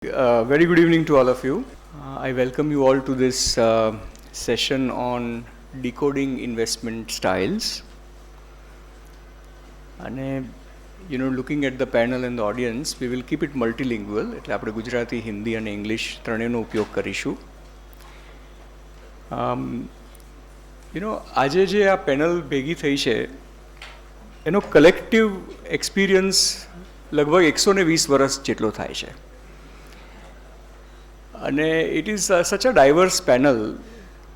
Very good evening to all of you. I welcome you all to this session on decoding investment styles. And looking at the panel and the audience, we will keep it multilingual. એટલે આપણે ગુજરાતી, હિન્દી અને English ત્રણેયનો ઉપયોગ કરીશું. આજે જે આ panel ભેગી થઈ છે એનો કલેક્ટિવ એક્સપિરિયન્સ લગભગ 120 વર્ષ જેટલો થાય છે. અને ઇટ ઇઝ સચ અ ડાયવર્સ પેનલ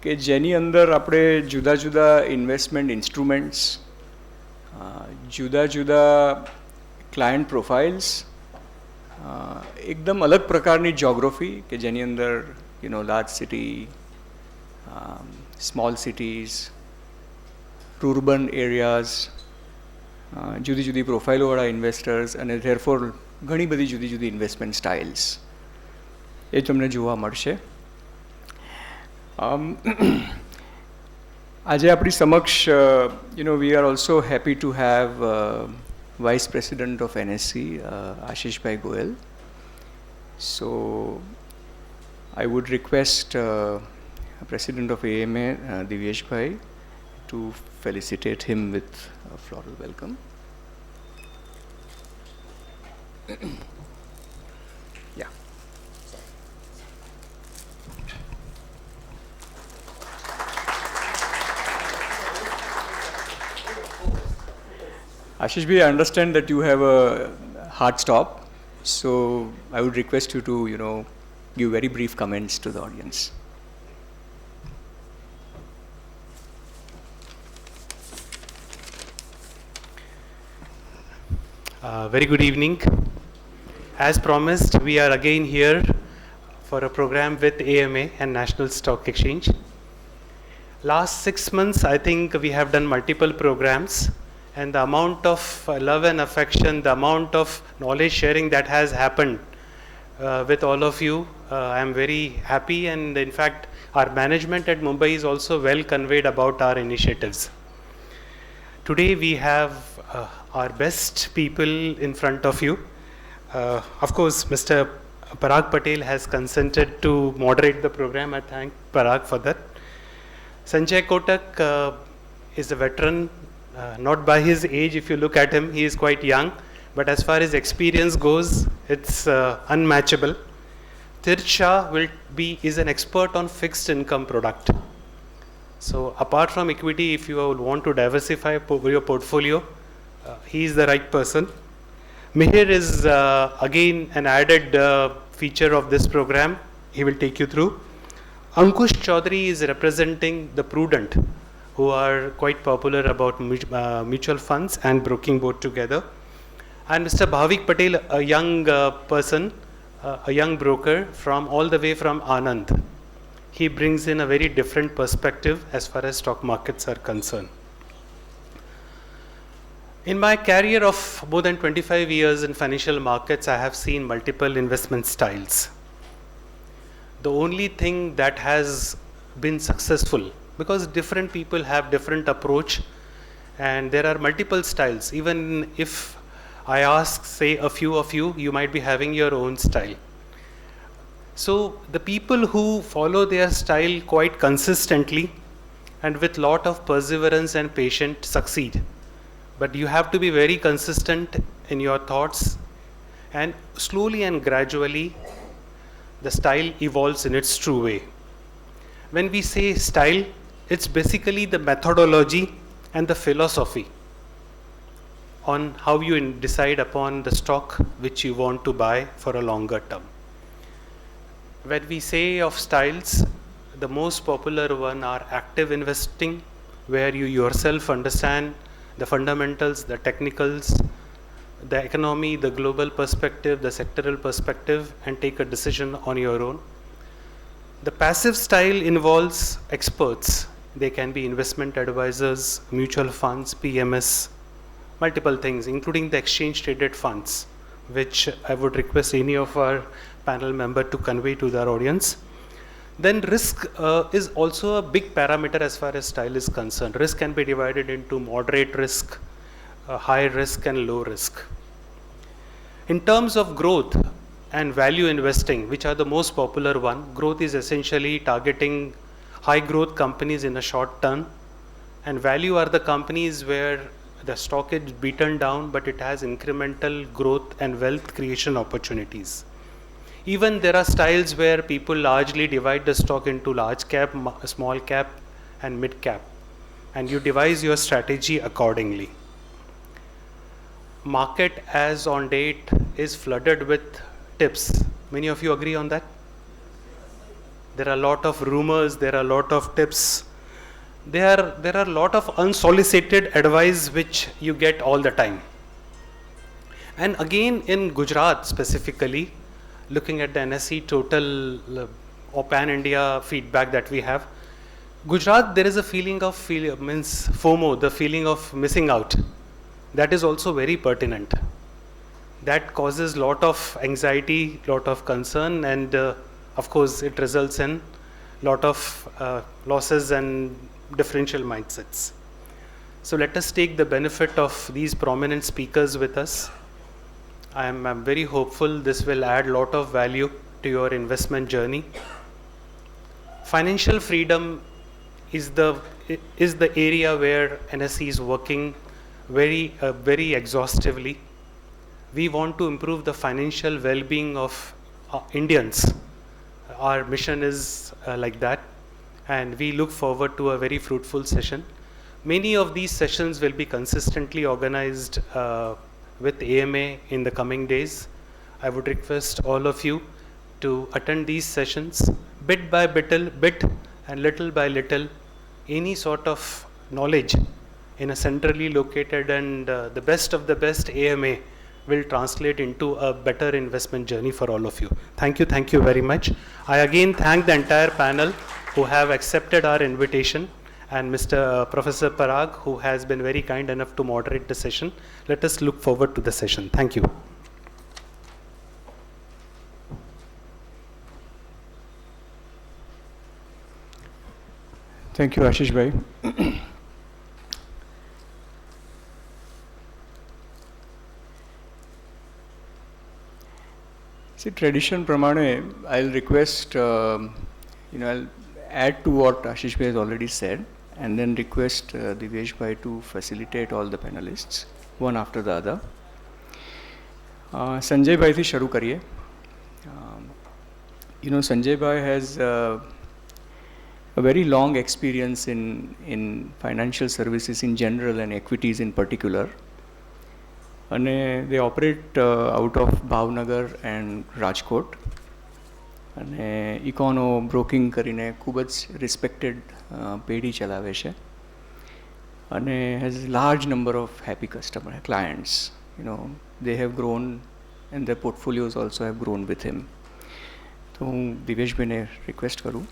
કે જેની અંદર આપણે જુદા જુદા ઇન્વેસ્ટમેન્ટ ઇન્સ્ટ્રુમેન્ટ્સ, જુદા જુદા ક્લાયન્ટ પ્રોફાઇલ્સ, એકદમ અલગ પ્રકારની જ્યોગ્રાફી કે જેની અંદર large city, small cities, rurban areas, જુદી જુદી પ્રોફાઇલોવાળા ઇન્વેસ્ટર્સ અને ધેરફોર ઘણી બધી જુદી જુદી ઇન્વેસ્ટમેન્ટ સ્ટાઇલ્સ એ તમને જોવા મળશે. આજે આપણી સમક્ષ we are also happy to have vice president of NSE, આશિષભાઈ Goyal. So I would request president of AMA, દિવ્યેશભાઈ, to felicitate him with a floral welcome. Yeah. Ashishbhai, I understand that you have a hard stop, so I would request you to, give very brief comments to the audience. Very good evening. As promised, we are again here for a program with AMA and National Stock Exchange. Last 6 months, I think we have done multiple programs, and the amount of love and affection, the amount of knowledge sharing that has happened with all of you, I am very happy, and in fact, our management at Mumbai is also well conveyed about our initiatives. Today we have our best people in front of you. Of course, Mr. Parag Patel has consented to moderate the program. I thank Parag for that. Sanjay Kotak is a veteran, not by his age. If you look at him, he is quite young, but as far as experience goes, it's unmatchable. Tirth Shah is an expert on fixed income product. So apart from equity, if you want to diversify your portfolio, he is the right person. Mihir is again an added feature of this program. He will take you through. Ankush Chaudhary is representing the prudent, who are quite popular about mutual funds and broking both together. And Mr. Bhavik Patel, a young person, a young broker from all the way from Anand. He brings in a very different perspective as far as stock markets are concerned. In my career of more than 25 years in financial markets, I have seen multiple investment styles. The only thing that has been successful, because different people have different approach and there are multiple styles. Even if I ask, say, a few of you, you might be having your own style. So the people who follow their style quite consistently and with lot of perseverance and patience succeed. But you have to be very consistent in your thoughts, and slowly and gradually the style evolves in its true way. When we say style, it's basically the methodology and the philosophy on how you decide upon the stock which you want to buy for a longer term. When we say of styles, the most popular one are active investing, where you yourself understand the fundamentals, the technicals, the economy, the global perspective, the sectoral perspective, and take a decision on your own. The passive style involves experts. They can be investment advisors, mutual funds, PMS, multiple things, including the exchange traded funds, which I would request any of our panel member to convey to their audience. Then risk is also a big parameter as far as style is concerned. Risk can be divided into moderate risk, high risk and low risk. In terms of growth, and value investing, which are the most popular one. Growth is essentially targeting high growth companies in a short term, and value are the companies where the stock is beaten down, but it has incremental growth and wealth creation opportunities. Even there are styles where people largely divide the stock into large cap, small cap, and mid cap, and you devise your strategy accordingly. Market as on date is flooded with tips. Many of you agree on that? There are a lot of rumors, there are a lot of tips. There are a lot of unsolicited advice which you get all the time. And again, in Gujarat specifically, looking at the NSE total or pan India feedback that we have, Gujarat, there is a feeling of means FOMO, the feeling of missing out. That is also very pertinent. That causes lot of anxiety, lot of concern, and of course it results in lot of losses and differential mindsets. So let us take the benefit of these prominent speakers with us. I'm very hopeful this will add lot of value to your investment journey. Financial freedom is the area where NSE is working very exhaustively. We want to improve the financial well-being of Indians. Our mission is like that, and we look forward to a very fruitful session. Many of these sessions will be consistently organized with AMA in the coming days. I would request all of you to attend these sessions bit by bit and little by little. Any sort of knowledge in a centrally located and the best of the best AMA will translate into a better investment journey for all of you. Thank you very much. I again thank the entire panel who have accepted our invitation, and Mr. Professor Parag, who has been very kind enough to moderate the session. Let us look forward to the session. Thank you. Thank you, Ashish bhai. See, tradition pramane, I'll request, I'll add to what Ashish bhai has already said, and then request Divyesh bhai to facilitate all the panelists, one after the other. Sanjay bhai thi sharu kariye. Sanjay bhai has a very long experience in financial services in general and equities in particular. And they operate out of Bhavnagar and Rajkot. And Econo broking કરીને ખૂબ જ respected પેઢી ચલાવે છે. And has a large number of happy clients. They have grown and their portfolios also have grown with him. તો હું દિવેશભાઈને request કરું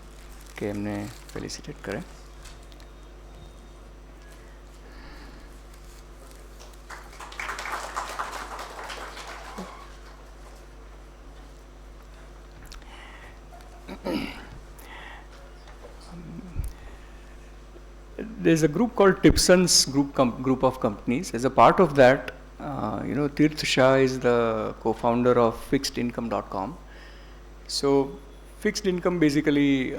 કે એમને ફેલિસિટેટ કરે. There's a group called Tipson's group of companies. As a part of that, Tirth Shah is the co-founder of fixedincome.com. So fixed income basically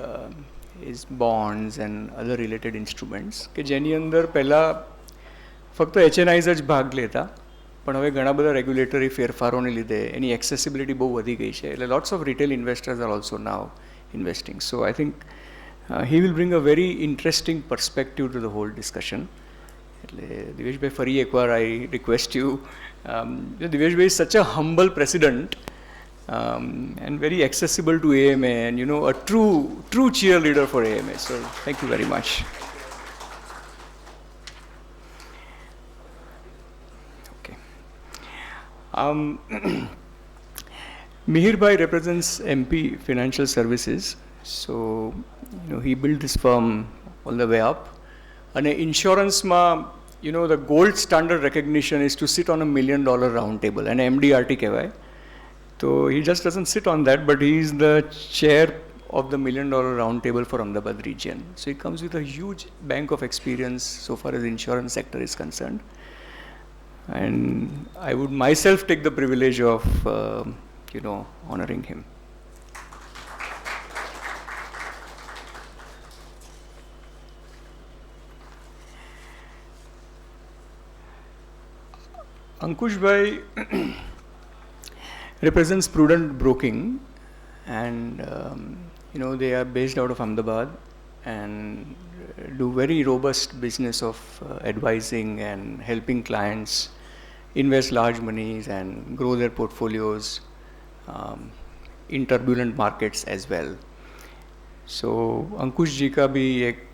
is bonds and other related instruments કે જેની અંદર પહેલાં ફક્ત HNIs જ ભાગ લેતા, પણ હવે ઘણા બધા રેગ્યુલેટરી ફેરફારોને લીધે એની એક્સેસિબિલિટી બહુ વધી ગઈ છે. એટલે lots of retail investors are also now investing. So I think he will bring a very interesting perspective to the whole discussion. એટલે દિવેશભાઈ ફરી એકવાર I request you, દિવેશભાઈ is such a humble president and very accessible to AMA, and a true cheerleader for AMA. So thank you very much. Okay. Mihir bhai represents MP Financial Services. So he built this firm all the way up. And insurance ma, the gold standard recognition is to sit on $1 million round table, and MDRT kehvai. So he just doesn't sit on that, but he is the chair of the $1 million round table for Ahmedabad region. So he comes with a huge bank of experience so far as the insurance sector is concerned. And I would myself take the privilege of, honoring him. Ankush Bhai represents Prudent Broking, and they are based out of Ahmedabad and do very robust business of advising and helping clients invest large monies and grow their portfolios in turbulent markets as well. So अंकुश जी का भी एक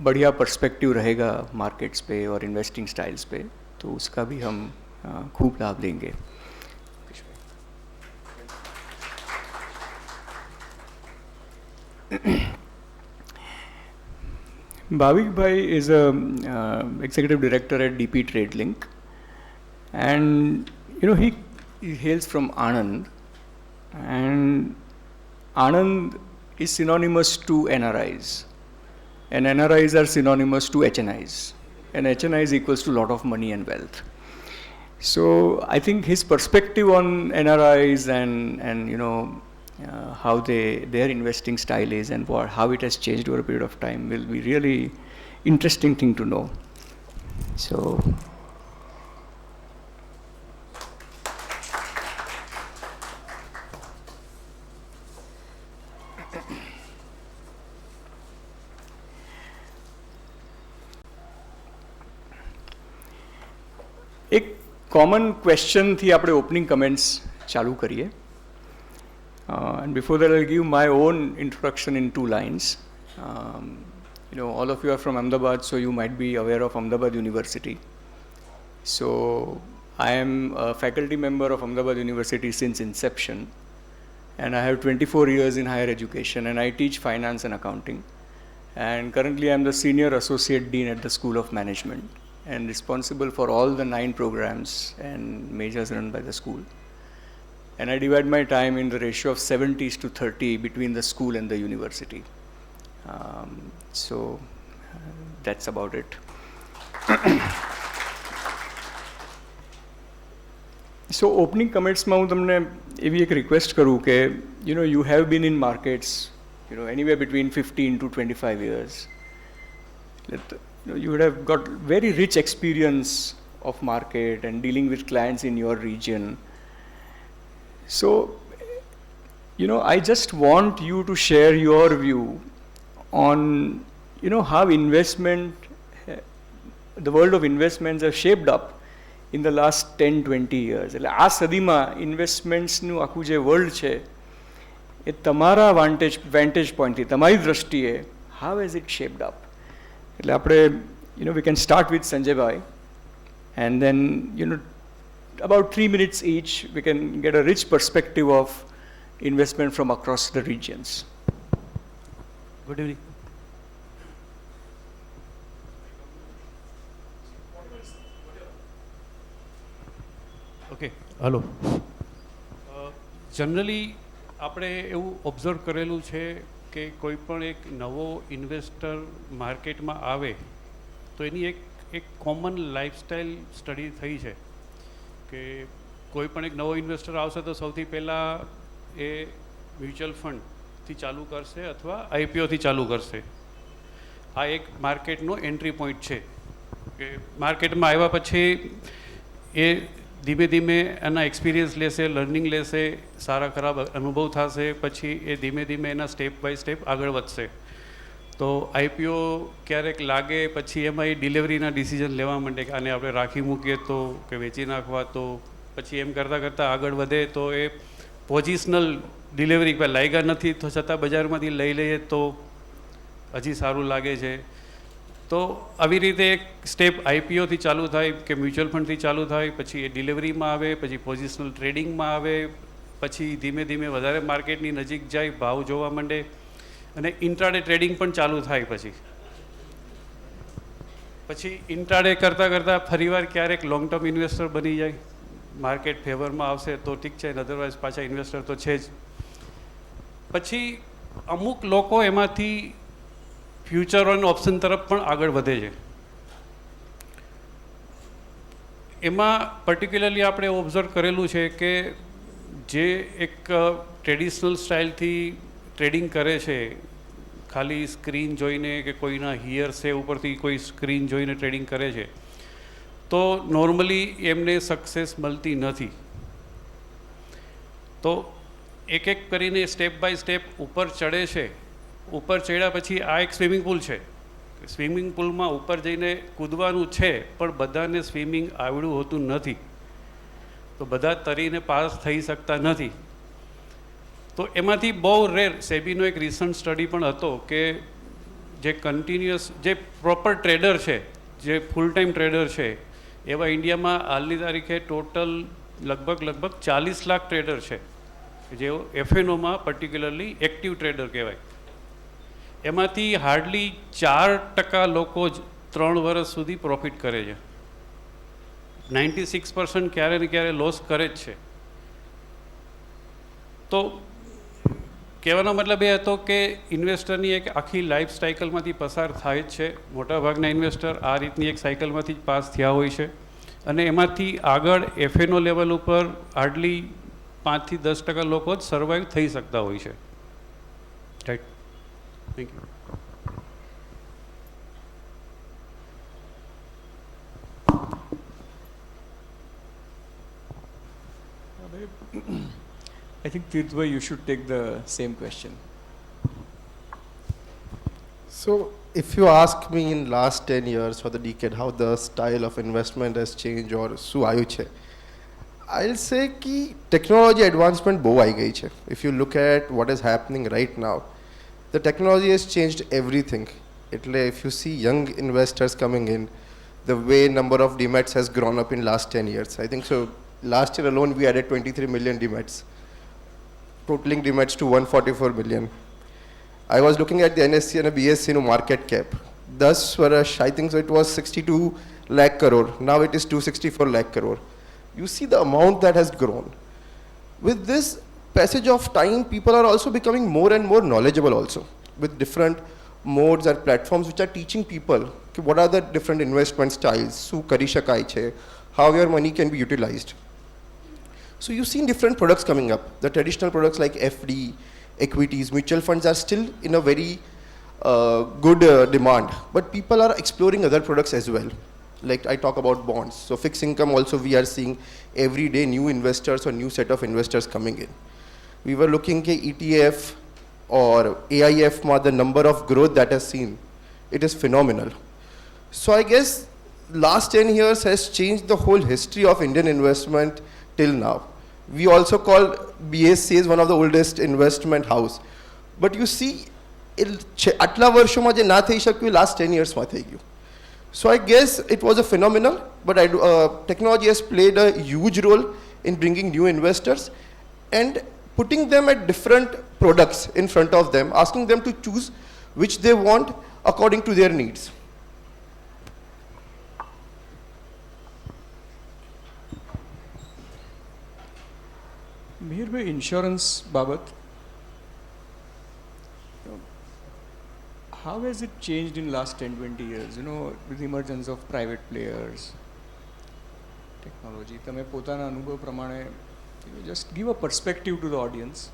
बढ़िया perspective रहेगा markets पे और investing styles पे, तो उसका भी हम खूब लाभ लेंगे. Bhavik Bhai is a executive director at DP TradeLink, and he hails from Anand, and Anand is synonymous to NRIs, and NRIs are synonymous to HNIs, and HNIs equals to lot of money and wealth. So I think his perspective on NRIs and how their investing style is and how it has changed over a period of time will be really interesting thing to know. So एक common question थी આપણે opening comments चालू करिए. And before that, I'll give my own introduction in 2 lines. All of you are from Ahmedabad, so you might be aware of Ahmedabad University. So I am a faculty member of Ahmedabad University since inception, and I have 24 years in higher education, and I teach finance and accounting. And currently I am the senior associate dean at the School of Management and responsible for all the 9 programs and majors run by the school. And I divide my time in the ratio of 70:30 between the school and the university. So that's about it. So opening comments માં હું તમને એવી એક request કરું કે you have been in markets anywhere between 15 to 25 years. You would have got very rich experience of market and dealing with clients in your region. So, I just want you to share your view on, how the world of investments have shaped up in the last 10-20 years. એટલે આ સદીમાં ઇન્વેસ્ટમેન્ટ્સનું આખું જે world છે એ તમારા vantage પોઈન્ટથી તમારી દ્રષ્ટિએ how has it shaped up? એટલે આપણે we can start with Sanjay Bhai, and then about 3 minutes each, we can get a rich perspective of investment from across the regions. Good evening. Okay, hello. Generally, આપણે એવું observe કરેલું છે કે કોઈ પણ એક નવો ઇન્વેસ્ટર માર્કેટમાં આવે તો એની એક કોમન લાઈફસ્ટાઈલ સ્ટડી થઈ છે કે કોઈ પણ એક નવો ઇન્વેસ્ટર આવશે તો સૌથી પહેલાં એ મ્યુચ્યુઅલ ફંડથી ચાલુ કરશે અથવા આઈપીઓથી ચાલુ કરશે. આ એક માર્કેટનો એન્ટ્રી પોઈન્ટ છે કે માર્કેટમાં આવ્યા પછી એ ધીમે ધીમે એના એક્સપિરિયન્સ લેશે, લર્નિંગ લેશે, સારા ખરાબ અનુભવ થશે, પછી એ ધીમે ધીમે એના સ્ટેપ બાય સ્ટેપ આગળ વધશે. તો આઈપીઓ ક્યારેક લાગે પછી એમાં એ ડિલિવરીના ડિસિઝન લેવા માંડે કે આને આપણે રાખી મૂકીએ તો કે વેચી નાખવા, તો પછી એમ કરતાં કરતાં આગળ વધે તો એ પોઝિશનલ ડિલિવરી પર લાગ્યા નથી તો છતાં બજારમાંથી લઈ લઈએ તો હજી સારું લાગે છે. તો આવી રીતે એક સ્ટેપ આઈપીઓથી ચાલુ થાય કે મ્યુચ્યુઅલ ફંડથી ચાલુ થાય, પછી એ ડિલિવરીમાં આવે, પછી પોઝિશનલ ટ્રેડિંગમાં આવે, પછી ધીમે ધીમે વધારે માર્કેટની નજીક જાય, ભાવ જોવા માંડે અને ઇન્ટ્રાડે ટ્રેડિંગ પણ ચાલુ થાય. પછી ઇન્ટ્રાડે કરતાં કરતાં ફરીવાર ક્યારેક લોંગ ટર્મ ઇન્વેસ્ટર બની જાય, માર્કેટ ફેવરમાં આવશે તો ઠીક છે, અધરવાઇઝ પાછા ઇન્વેસ્ટર તો છે જ. પછી અમુક લોકો એમાંથી ફ્યુચર અને ઓપ્શન તરફ પણ આગળ વધે છે. એમાં પર્ટિક્યુલરલી આપણે ઓબ્ઝર્વ કરેલું છે કે જે એક ટ્રેડિશનલ સ્ટાઇલથી ટ્રેડિંગ કરે છે, ખાલી સ્ક્રીન જોઈને કે કોઈના હિયર સે ઉપરથી કોઈ સ્ક્રીન જોઈને ટ્રેડિંગ કરે છે, તો નોર્મલી એમને સક્સેસ મળતી નથી. તો એક એક કરીને સ્ટેપ બાય સ્ટેપ ઉપર ચડે છે. ઉપર ચડ્યા પછી આ એક સ્વિમિંગ પુલ છે. સ્વિમિંગ પુલમાં ઉપર જઈને કૂદવાનું છે, પણ બધાને સ્વિમિંગ આવડ્યું હોતું નથી, તો બધા તરીને પાસ થઈ શકતા નથી. તો એમાંથી બહુ રેર, સેબીનો એક રિસન્ટ સ્ટડી પણ હતો કે જે કન્ટિન્યુઅસ, જે પ્રોપર ટ્રેડર છે, જે ફૂલ ટાઈમ ટ્રેડર છે, એવા ઇન્ડિયામાં હાલની તારીખે ટોટલ લગભગ 40 લાખ ટ્રેડર છે, જેઓ એફએનઓમાં પર્ટિક્યુલરલી એક્ટિવ ટ્રેડર કહેવાય. એમાંથી હાર્ડલી 4% લોકો જ 3 વર્ષ સુધી પ્રોફિટ કરે છે. 96% ક્યારે ને ક્યારે લોસ કરે જ છે. તો કહેવાનો મતલબ એ હતો કે ઇન્વેસ્ટરની એક આખી લાઈફ સાયકલમાંથી પસાર થાય જ છે. મોટાભાગના ઇન્વેસ્ટર આ રીતની એક સાયકલમાંથી જ પાસ થયા હોય છે, અને એમાંથી આગળ એફએનઓ લેવલ ઉપર હાર્ડલી 5 થી 10% લોકો જ સર્વાઈવ થઈ શકતા હોય છે. Right, thank you. I think Tirthbhai, you should take the same question. So, if you ask me in last 10 years or the decade how the style of investment has changed or શું આવ્યું છે, I'll say कि technology advancement બહુ આવી ગઈ છે. If you look at what is happening right now, the technology has changed everything. એટલે if you see young investors coming in, the way number of demats has grown up in last 10 years. I think so. Last year alone we added 23 million demats, totaling demats to 144 million. I was looking at the NSE and a BSE market cap. 10 વર્ષ, I think so it was 62 lakh crore. Now it is 264 lakh crore. You see the amount that has grown. With this passage of time, people are also becoming more and more knowledgeable also, with different modes and platforms which are teaching people what are the different investment styles, શું કરી શકાય છે, how your money can be utilized. So you've seen different products coming up. The traditional products like FD, equities, mutual funds are still in a very good demand, but people are exploring other products as well. Like I talk about bonds. So fixed income also we are seeing every day new investors or new set of investors coming in. We were looking at ETF or AIF, the number of growth that has seen, it is phenomenal. So I guess last 10 years has changed the whole history of Indian investment till now. We also call BSE as one of the oldest investment house. But you see, આટલા વર્ષોમાં જે ના થઈ શક્યું last 10 yearsમાં થઈ ગયું. So I guess it was a phenomenal, but technology has played a huge role in bringing new investors and putting them at different products in front of them, asking them to choose which they want according to their needs. Mihirbhai, insurance બાબત, how has it changed in last 10-20 years, with the emergence of private players, technology? તમે પોતાના અનુભવ પ્રમાણે just give a perspective to the audience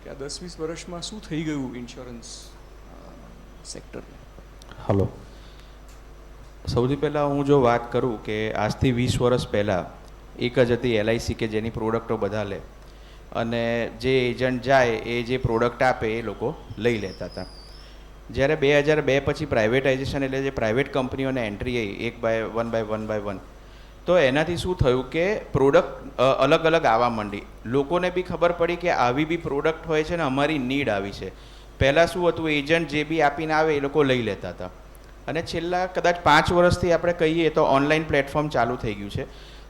કે આ 10-20 વર્ષમાં શું થઈ ગયું ઇન્સ્યોરન્સ સેક્ટરને. હલો, સૌથી પહેલાં હું જો વાત કરું કે આજથી 20 વર્ષ પહેલાં એક જ હતી LIC કે જેની પ્રોડક્ટો બધા લે, અને જે એજન્ટ જાય એ જે પ્રોડક્ટ આપે એ લોકો લઈ લેતા હતા. જ્યારે 2002 પછી પ્રાઇવેટાઇઝેશન એટલે જે પ્રાઇવેટ કંપનીઓને એન્ટ્રી આવી વન બાય વન, તો એનાથી શું થયું કે પ્રોડક્ટ અલગ અલગ આવવા માંડી. લોકોને બી ખબર પડી કે આવી બી પ્રોડક્ટ હોય છે ને અમારી નીડ આવી છે. પહેલાં શું હતું, એજન્ટ જે બી આપીને આવે એ લોકો લઈ લેતા હતા, અને છેલ્લા કદાચ 5 વર્ષથી આપણે કહીએ તો ઓનલાઈન પ્લેટફોર્મ ચાલુ થઈ ગયું છે.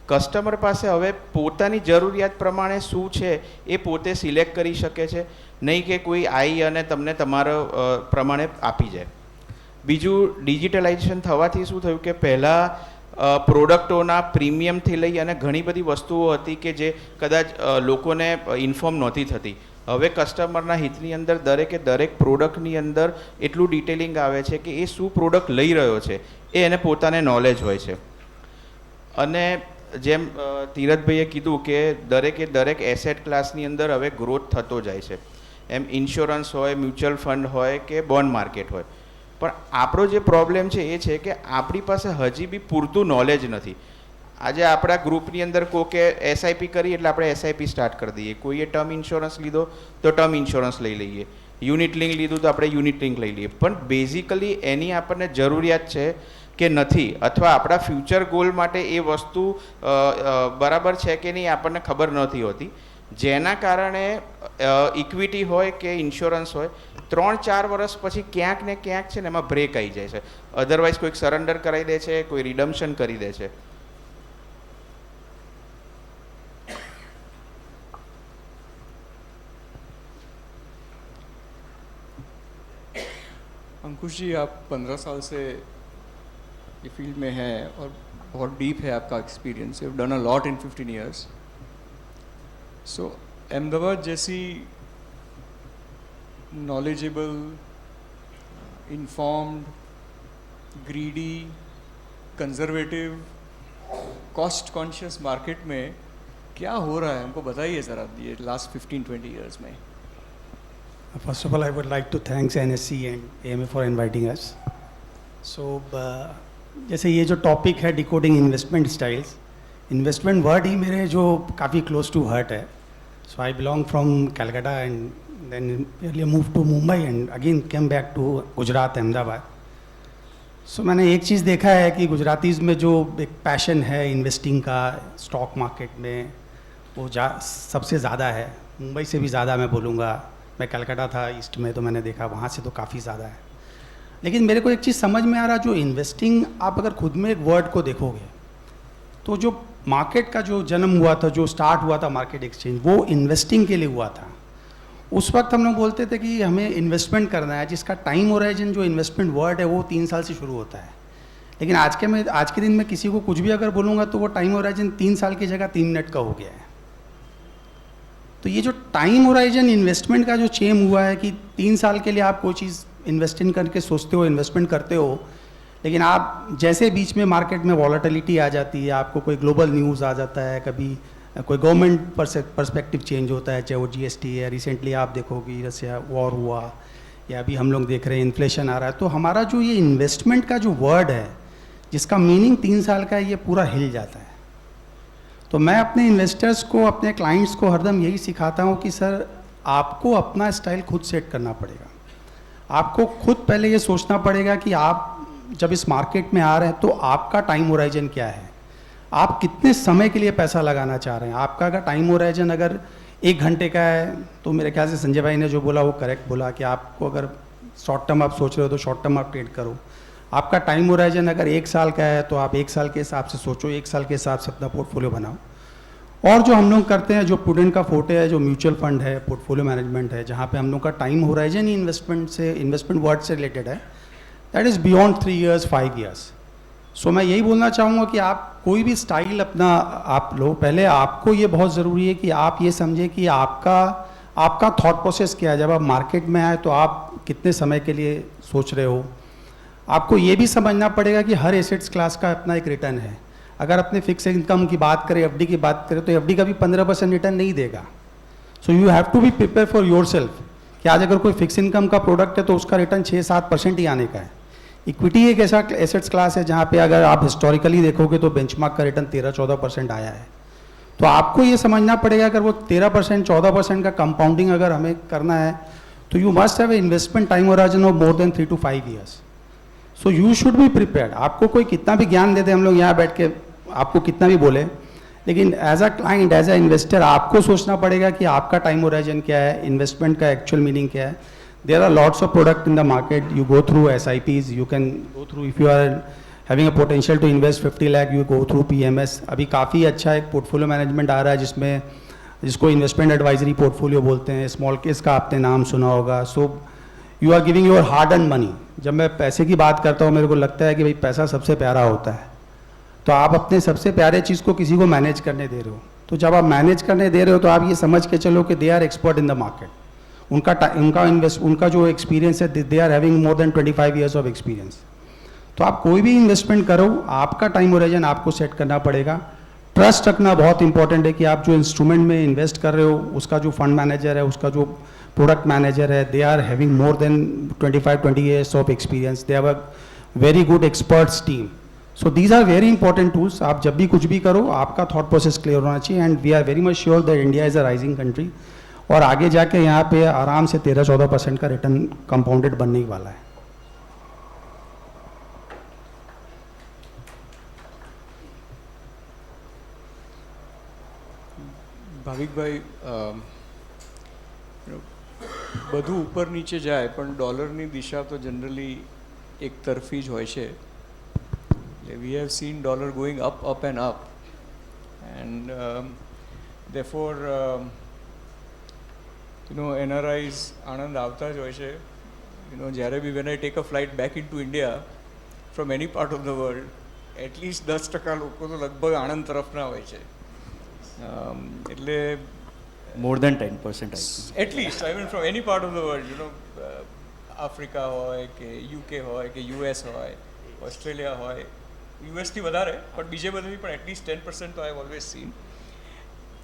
કસ્ટમર પાસે હવે પોતાની જરૂરિયાત પ્રમાણે શું છે એ પોતે સિલેક્ટ કરી શકે છે, નહીં કે કોઈ આવી અને તમને તમારા પ્રમાણે આપી જાય. બીજું, ડિજિટલાઇઝેશન થવાથી શું થયું કે પહેલાં પ્રોડક્ટોના પ્રીમિયમથી લઈ અને ઘણી બધી વસ્તુઓ હતી કે જે કદાચ લોકોને ઇન્ફોર્મ નહોતી થતી. હવે કસ્ટમરના હિતની અંદર દરેક પ્રોડક્ટની અંદર એટલું ડિટેલિંગ આવે છે કે એ શું પ્રોડક્ટ લઈ રહ્યો છે એ એને પોતાને નોલેજ હોય છે. અને જેમ ધીરજભાઈએ કીધું કે દરેક એસેટ ક્લાસની અંદર હવે ગ્રોથ થતો જાય છે, એમ ઇન્સ્યોરન્સ હોય, મ્યુચ્યુઅલ ફંડ હોય કે બોન્ડ માર્કેટ હોય. પણ આપણો જે પ્રોબ્લેમ છે એ છે કે આપણી પાસે હજી બી પૂરતું નોલેજ નથી. આજે આપણા ગ્રુપની અંદર કોકે એસઆઈપી કરી એટલે આપણે એસઆઈપી સ્ટાર્ટ કરી દઈએ, કોઈએ ટર્મ ઇન્સ્યોરન્સ લીધો તો ટર્મ ઇન્સ્યોરન્સ લઈ લઈએ, યુનિટ લિંક લીધું તો આપણે યુનિટ લિંક લઈ લઈએ. પણ બેઝિકલી એની આપણને જરૂરિયાત છે કે નથી, અથવા આપણા ફ્યુચર ગોલ માટે એ વસ્તુ બરાબર છે કે નહીં આપણને ખબર નથી હોતી. જેના કારણે ઇક્વિટી હોય કે ઇન્સ્યોરન્સ હોય 3-4 વર્ષ પછી ક્યાંક ને ક્યાંક છે ને એમાં બ્રેક આવી જાય છે. અધરવાઇઝ કોઈક સરેન્ડર કરાવી દે છે, કોઈ રિડમ્શન કરી દે છે. अंकुश जी, आप 15 साल से ये फील्ड में हैं और बहुत डीप है आपका experience. You have done a lot in 15 years. So Ahmedabad जैसी knowledgeable, informed, greedy, conservative, cost conscious market में क्या हो रहा है, हमको बताइए ज़रा ये लास्ट 15-20 ईयर्स में. First of all, I would like to thanks NSC and AMA for inviting us. So, जैसे ये जो टॉपिक है decoding investment styles, investment word ही मेरे जो काफ़ी क्लोज टू हार्ट है. So I belong from Calcutta and then earlier moved to Mumbai and again came back to Gujarat, Ahmedabad. सो मैंने एक चीज़ देखा है कि गुजरातीज़ में जो एक पैशन है इन्वेस्टिंग का स्टॉक मार्केट में, वो सबसे ज़्यादा है. मुंबई से भी ज़्यादा मैं बोलूँगा. मैं कलकत्ता था ईस्ट में, तो मैंने देखा वहाँ से तो काफ़ी ज़्यादा है. लेकिन मेरे को एक चीज़ समझ में आ रहा, जो इन्वेस्टिंग आप अगर खुद में एक वर्ड को देखोगे तो जो मार्केट का जो जन्म हुआ था, जो स्टार्ट हुआ था मार्केट एक्सचेंज, वो इन्वेस्टिंग के लिए हुआ था. उस वक्त हम लोग बोलते थे कि हमें इन्वेस्टमेंट करना है, जिसका टाइम होराइजन जो इन्वेस्टमेंट वर्ड है वो 3 साल से शुरू होता है. लेकिन आज के दिन में किसी को कुछ भी अगर बोलूँगा तो वो टाइम होराइजन 3 साल की जगह 3 मिनट का हो गया है. तो ये जो टाइम होराइजन इन्वेस्टमेंट का जो चेम हुआ है कि 3 साल के लिए आप कोई चीज़ इन्वेस्टिंग करके सोचते हो, इन्वेस्टमेंट करते हो, लेकिन आप जैसे बीच में मार्केट में वॉलेटिलिटी आ जाती है, आपको कोई ग्लोबल न्यूज़ आ जाता है, कभी कोई गवर्नमेंट पर्सपेक्टिव चेंज होता है, चाहे वो जीएसटी है, रिसेंटली आप देखोगे रसिया वॉर हुआ, या अभी हम लोग देख रहे हैं इन्फ्लेशन आ रहा है, तो हमारा जो ये इन्वेस्टमेंट का जो वर्ड है जिसका मीनिंग 3 साल का है, ये पूरा हिल जाता है. तो मैं अपने इन्वेस्टर्स को, अपने क्लाइंट्स को हरदम यही सिखाता हूँ कि सर आपको अपना स्टाइल खुद सेट करना पड़ेगा. आपको खुद पहले ये सोचना पड़ेगा कि आप जब इस मार्केट में आ रहे हैं तो आपका टाइम होराइजन क्या है, आप कितने समय के लिए पैसा लगाना चाह रहे हैं. आपका अगर टाइम होराइजन अगर 1 घंटे का है तो मेरे ख्याल से संजय भाई ने जो बोला वो करेक्ट बोला कि आपको अगर शॉर्ट टर्म आप सोच रहे हो तो शॉर्ट टर्म आप ट्रेड करो. आपका टाइम होराइजन अगर 1 साल का है तो आप 1 साल के हिसाब से सोचो, 1 साल के हिसाब से अपना पोर्टफोलियो बनाओ. और जो हम लोग करते हैं, जो प्रूडेंट का फोटे है, जो म्यूचुअल फंड है, पोर्टफोलियो मैनेजमेंट है, जहाँ पे हम लोग का टाइम होराइजन ही इन्वेस्टमेंट वर्ड से रिलेटेड है, that is beyond 3 years 5 years. So मैं यही बोलना चाहूँगा कि आप कोई भी स्टाइल अपना आप लो, पहले आपको ये बहुत ज़रूरी है कि आप ये समझें कि आपका थॉट प्रोसेस क्या है. जब आप मार्केट में आए तो आप कितने समय के लिए सोच रहे हो. आपको ये भी समझना पड़ेगा कि हर एसेट्स क्लास का अपना एक रिटर्न है. अगर अपने फिक्स इनकम की बात करें, एफडी की बात करें, तो एफडी का भी 15% रिटर्न नहीं देगा. So you have to be prepare for yourself कि आज अगर कोई फिक्स इनकम का प्रोडक्ट है तो उसका रिटर्न 6-7% ही आने का है. इक्विटी एक ऐसा एसेट्स क्लास है जहाँ पे अगर आप हिस्टोरिकली देखोगे तो बेंचमार्क का रिटर्न 13-14% आया है. तो आपको ये समझना पड़ेगा अगर वो 13% 14% का कंपाउंडिंग अगर हमें करना है तो you must have investment time horizon of more than 3 to 5 years. So you should be prepared. आपको कोई कितना भी ज्ञान दे दे, हम लोग यहाँ बैठ के आपको कितना भी बोले, लेकिन as a client, as a investor आपको सोचना पड़ेगा कि आपका टाइम होराइजन क्या है, इन्वेस्टमेंट का एक्चुअल मीनिंग क्या है. There are lots of product in the market. You go through SIPs, you can go through, if you are having a potential to invest 50 lakh, you go through PMS. अभी काफ़ी अच्छा एक portfolio management आ रहा है जिसको investment advisory portfolio बोलते हैं. Small case का आपने नाम सुना होगा. So you are giving your hard and money. जब मैं पैसे की बात करता हूँ मेरे को लगता है कि भाई पैसा सबसे प्यारा होता है. तो आप अपने सबसे प्यारे चीज़ को किसी को मैनेज करने दे रहे हो, तो जब आप मैनेज करने दे रहे हो तो आप ये समझ के चलो कि they are expert in the market. उनका जो एक्सपीरियंस है, they are having more than 25 years of experience. तो आप कोई भी इन्वेस्टमेंट करो, आपका टाइम होराइजन आपको सेट करना पड़ेगा. ट्रस्ट रखना बहुत इंपॉर्टेंट है कि आप जो इंस्ट्रूमेंट में इन्वेस्ट कर रहे हो उसका जो फंड मैनेजर है, उसका जो प्रोडक्ट मैनेजर है, they are having more than 25-20 years of experience, they have a very good experts team. So these are very important tools. आप जब भी कुछ भी करो आपका थॉट प्रोसेस क्लियर होना चाहिए. And we are very much sure that India is a rising country और आगे जाके यहाँ पे आराम से 13-14% का रिटर्न कंपाउंडेड बनने ही वाला है. ભાવિકભાઈ, બધું ઉપર નીચે જાય પણ ડોલરની દિશા તો જનરલી એક તરફી જ હોય છે. એટલે we have seen dollar going up end up and therefore NRIs Anand આવતા જ હોય છે. જ્યારે બી when I take a flight back into India from any part of the world, at least 10% લોકો તો લગભગ આણંદ તરફના હોય છે. એટલે more than 10% at least, I mean from any part of the world, Africa હોય કે UK હોય કે US હોય, ઓસ્ટ્રેલિયા હોય, US થી વધારે પણ બીજે બધે પણ at least 10% તો I have always seen.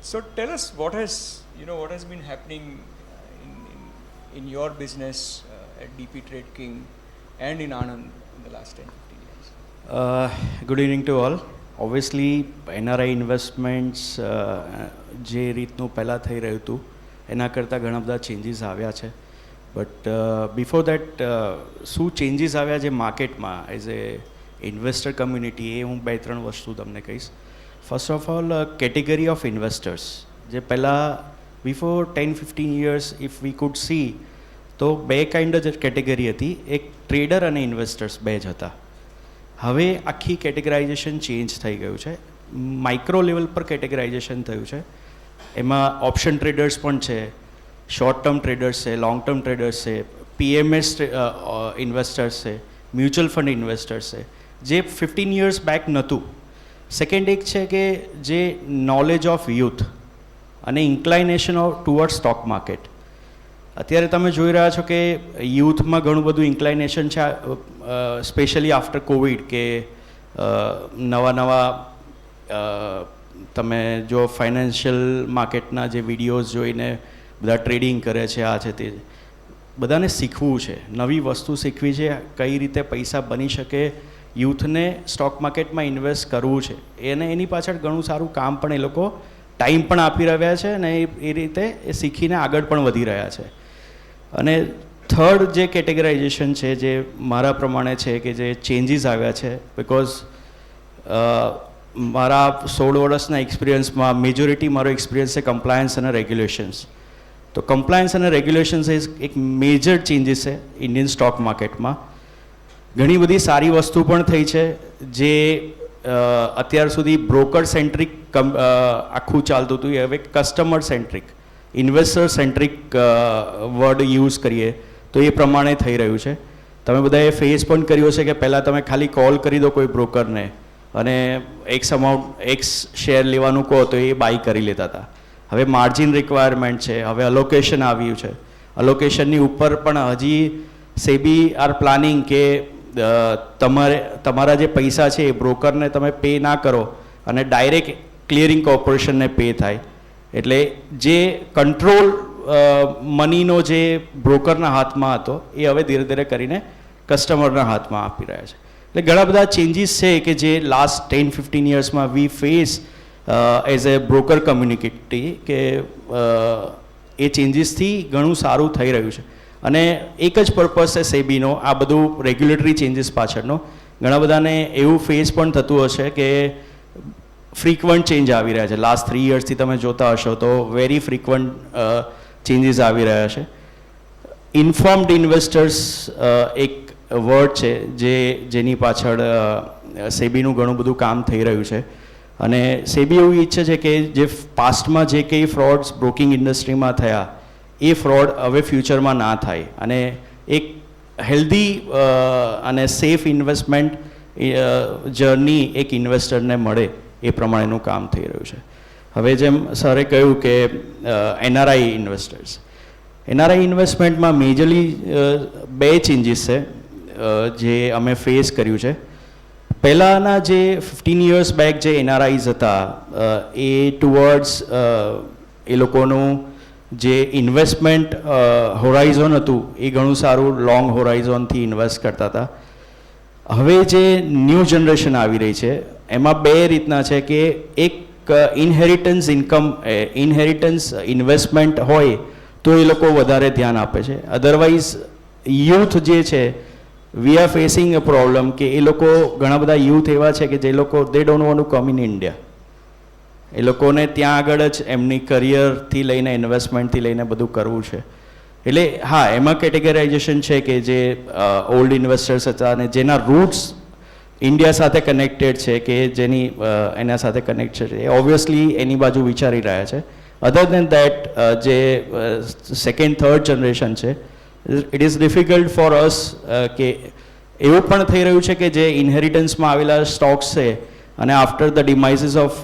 So tell us what has been happening in your business at DP Trade King and in Anand in the last 10-15 years. Good evening to all. Obviously NRI investments જે રીતનું પહેલાં થઈ રહ્યું હતું એના કરતાં ઘણા બધા ચેન્જીસ આવ્યા છે. બટ બિફોર દેટ શું ચેન્જીસ આવ્યા છે માર્કેટમાં એઝ એ ઇન્વેસ્ટર કમ્યુનિટી, એ હું 2-3 વસ્તુ તમને કહીશ. First of all, category of investors જે પહેલાં before 10-15 years if V food C તો બે કાઇન્ડ જ કેટેગરી હતી, એક ટ્રેડર અને ઇન્વેસ્ટર્સ બે જ હતા. હવે આખી કેટેગરાઇઝેશન ચેન્જ થઈ ગયું છે. માઇક્રો લેવલ પર કેટેગરાઇઝેશન થયું છે. એમાં ઓપ્શન ટ્રેડર્સ પણ છે, શોર્ટ ટર્મ ટ્રેડર્સ છે, લોંગ ટર્મ ટ્રેડર્સ છે, PMS ઇન્વેસ્ટર્સ છે, મ્યુચ્યુઅલ ફંડ ઇન્વેસ્ટર્સ છે, જે 15 years બેક નહોતું. સેકન્ડ એક છે કે જે નોલેજ ઓફ યુથ અને ઇન્ક્લાઇનેશન ઓફ ટુવર્ડ સ્ટોક માર્કેટ. અત્યારે તમે જોઈ રહ્યા છો કે યુથમાં ઘણું બધું ઇન્ક્લાઇનેશન છે, સ્પેશિયલી આફ્ટર કોવિડ, કે નવા તમે જો ફાઇનાન્શિયલ માર્કેટના જે વિડીયોઝ જોઈને બધા ટ્રેડિંગ કરે છે, આ છે તે, બધાને શીખવું છે, નવી વસ્તુ શીખવી છે, કઈ રીતે પૈસા બની શકે, યુથને સ્ટોક માર્કેટમાં ઇન્વેસ્ટ કરવું છે. એને એની પાછળ ઘણું સારું કામ પણ એ લોકો ટાઈમ પણ આપી રહ્યા છે અને એ રીતે એ શીખીને આગળ પણ વધી રહ્યા છે. અને થર્ડ જે કેટેગરાઇઝેશન છે જે મારા પ્રમાણે છે કે જે ચેન્જીસ આવ્યા છે, બિકોઝ મારા 16 વર્ષના એક્સપિરિયન્સમાં મેજોરિટી મારો એક્સપિરિયન્સ છે કમ્પ્લાયન્સ અને રેગ્યુલેશન્સ. તો કમ્પ્લાયન્સ અને રેગ્યુલેશન્સ એક મેજર ચેન્જીસ છે ઇન્ડિયન સ્ટોક માર્કેટમાં. ઘણી બધી સારી વસ્તુ પણ થઈ છે જે અત્યાર સુધી બ્રોકર સેન્ટ્રિક આખું ચાલતું હતું, એ હવે customer centric, investor centric word use કરીએ તો એ પ્રમાણે થઈ રહ્યું છે. તમે બધાએ ફેસ પણ કર્યો છે કે પહેલાં તમે ખાલી કોલ કરી દો કોઈ બ્રોકરને અને એક્સ શેર લેવાનું કહો તો એ બાય કરી લેતા હતા. હવે માર્જિન રિક્વાયરમેન્ટ છે, હવે અલોકેશન આવ્યું છે. અલોકેશનની ઉપર પણ હજી સેબી આર પ્લાનિંગ કે તમારા જે પૈસા છે એ બ્રોકરને તમે પે ના કરો અને ડાયરેક્ટ ક્લિયરિંગ કોર્પોરેશનને પે થાય. એટલે જે કંટ્રોલ મનીનો જે બ્રોકરના હાથમાં હતો એ હવે ધીરે ધીરે કરીને કસ્ટમરના હાથમાં આપી રહ્યા છે. એટલે ઘણા બધા ચેન્જીસ છે કે જે લાસ્ટ 10-15 yearsમાં we face as a broker community, કે એ ચેન્જીસથી ઘણું સારું થઈ રહ્યું છે. અને એક જ પર્પઝ છે સેબીનો આ બધું રેગ્યુલેટરી ચેન્જીસ પાછળનો. ઘણા બધાને એવું ફેસ પણ થતું હશે કે ફ્રીક્વન્ટ ચેન્જ આવી રહ્યા છે. લાસ્ટ 3 yearsથી તમે જોતા હશો તો વેરી ફ્રીક્વન્ટ ચેન્જીસ આવી રહ્યા છે. ઇન્ફોર્મ્ડ ઇન્વેસ્ટર્સ એક વર્ડ છે જેની પાછળ સેબીનું ઘણું બધું કામ થઈ રહ્યું છે. અને સેબી એવું ઈચ્છે છે કે જે પાસ્ટમાં જે કંઈ ફ્રોડ્સ બ્રોકિંગ ઇન્ડસ્ટ્રીમાં થયા એ ફ્રોડ હવે ફ્યુચરમાં ના થાય અને એક હેલ્ધી અને સેફ ઇન્વેસ્ટમેન્ટ જર્ની એક ઇન્વેસ્ટરને મળે એ પ્રમાણેનું કામ થઈ રહ્યું છે. હવે જેમ સરે કહ્યું કે NRI ઇન્વેસ્ટર્સ, NRI ઇન્વેસ્ટમેન્ટમાં મેજરલી બે ચેન્જીસ છે જે અમે ફેસ કર્યું છે. પહેલાંના જે 15 years બેક જે એનઆરઆઈઝ હતા એ ટુવર્ડ્સ એ લોકોનું જે ઇન્વેસ્ટમેન્ટ હોરાઇઝોન હતું એ ઘણું સારું લોંગ હોરાઇઝોનથી ઇન્વેસ્ટ કરતા હતા. હવે જે ન્યૂ જનરેશન આવી રહી છે એમાં બે રીતના છે કે એક ઇનહેરિટન્સ ઇન્કમ ઇનહેરિટન્સ ઇન્વેસ્ટમેન્ટ હોય તો એ લોકો વધારે ધ્યાન આપે છે. અધરવાઇઝ યુથ જે છે we are facing a problem કે એ લોકો ઘણા બધા યુથ એવા છે કે જે લોકો they don't want to come in India. એ લોકોને ત્યાં આગળ જ એમની કરિયરથી લઈને ઇન્વેસ્ટમેન્ટથી લઈને બધું કરવું છે. એટલે હા, એમાં કેટેગરાઇઝેશન છે કે જે ઓલ્ડ ઇન્વેસ્ટર્સ હતા અને જેના રૂટ્સ ઇન્ડિયા સાથે કનેક્ટેડ છે કે જેની એના સાથે કનેક્ટેડ છે એ ઓબ્વિયસલી એની બાજુ વિચારી રહ્યા છે. અધર દેન દેટ જે સેકન્ડ થર્ડ જનરેશન છે it is difficult for us કે એવું પણ થઈ રહ્યું છે કે જે ઇનહેરિટન્સમાં આવેલા સ્ટોક્સ છે અને after the demises of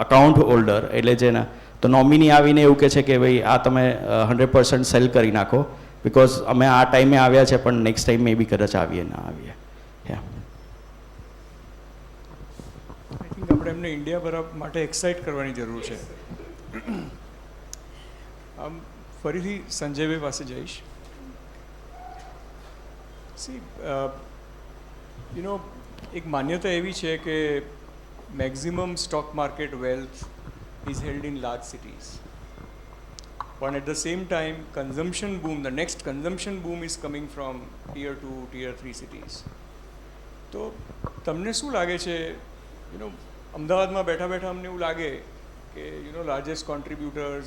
account holder એટલે જેના તો નોમિની આવીને એવું કહે છે કે ભાઈ આ તમે 100% સેલ કરી નાખો બિકોઝ અમે આ ટાઈમે આવ્યા છે પણ નેક્સ્ટ ટાઈમ મે બી કદાચ આવીએ ના આવીએ. આઈ થિંક આપણે એમને ઇન્ડિયા બરાબર માટે એક્સાઇટ કરવાની જરૂર છે. આમ ફરીથી સંજયભાઈ પાસે જઈશ. સી એક માન્યતા એવી છે કે maximum stock market wealth is held in large cities, but at the same time consumption boom, the next consumption boom is coming from tier 2 tier 3 cities. તો તમને શું લાગે છે અમદાવાદમાં બેઠા બેઠા અમને એવું લાગે કે largest contributors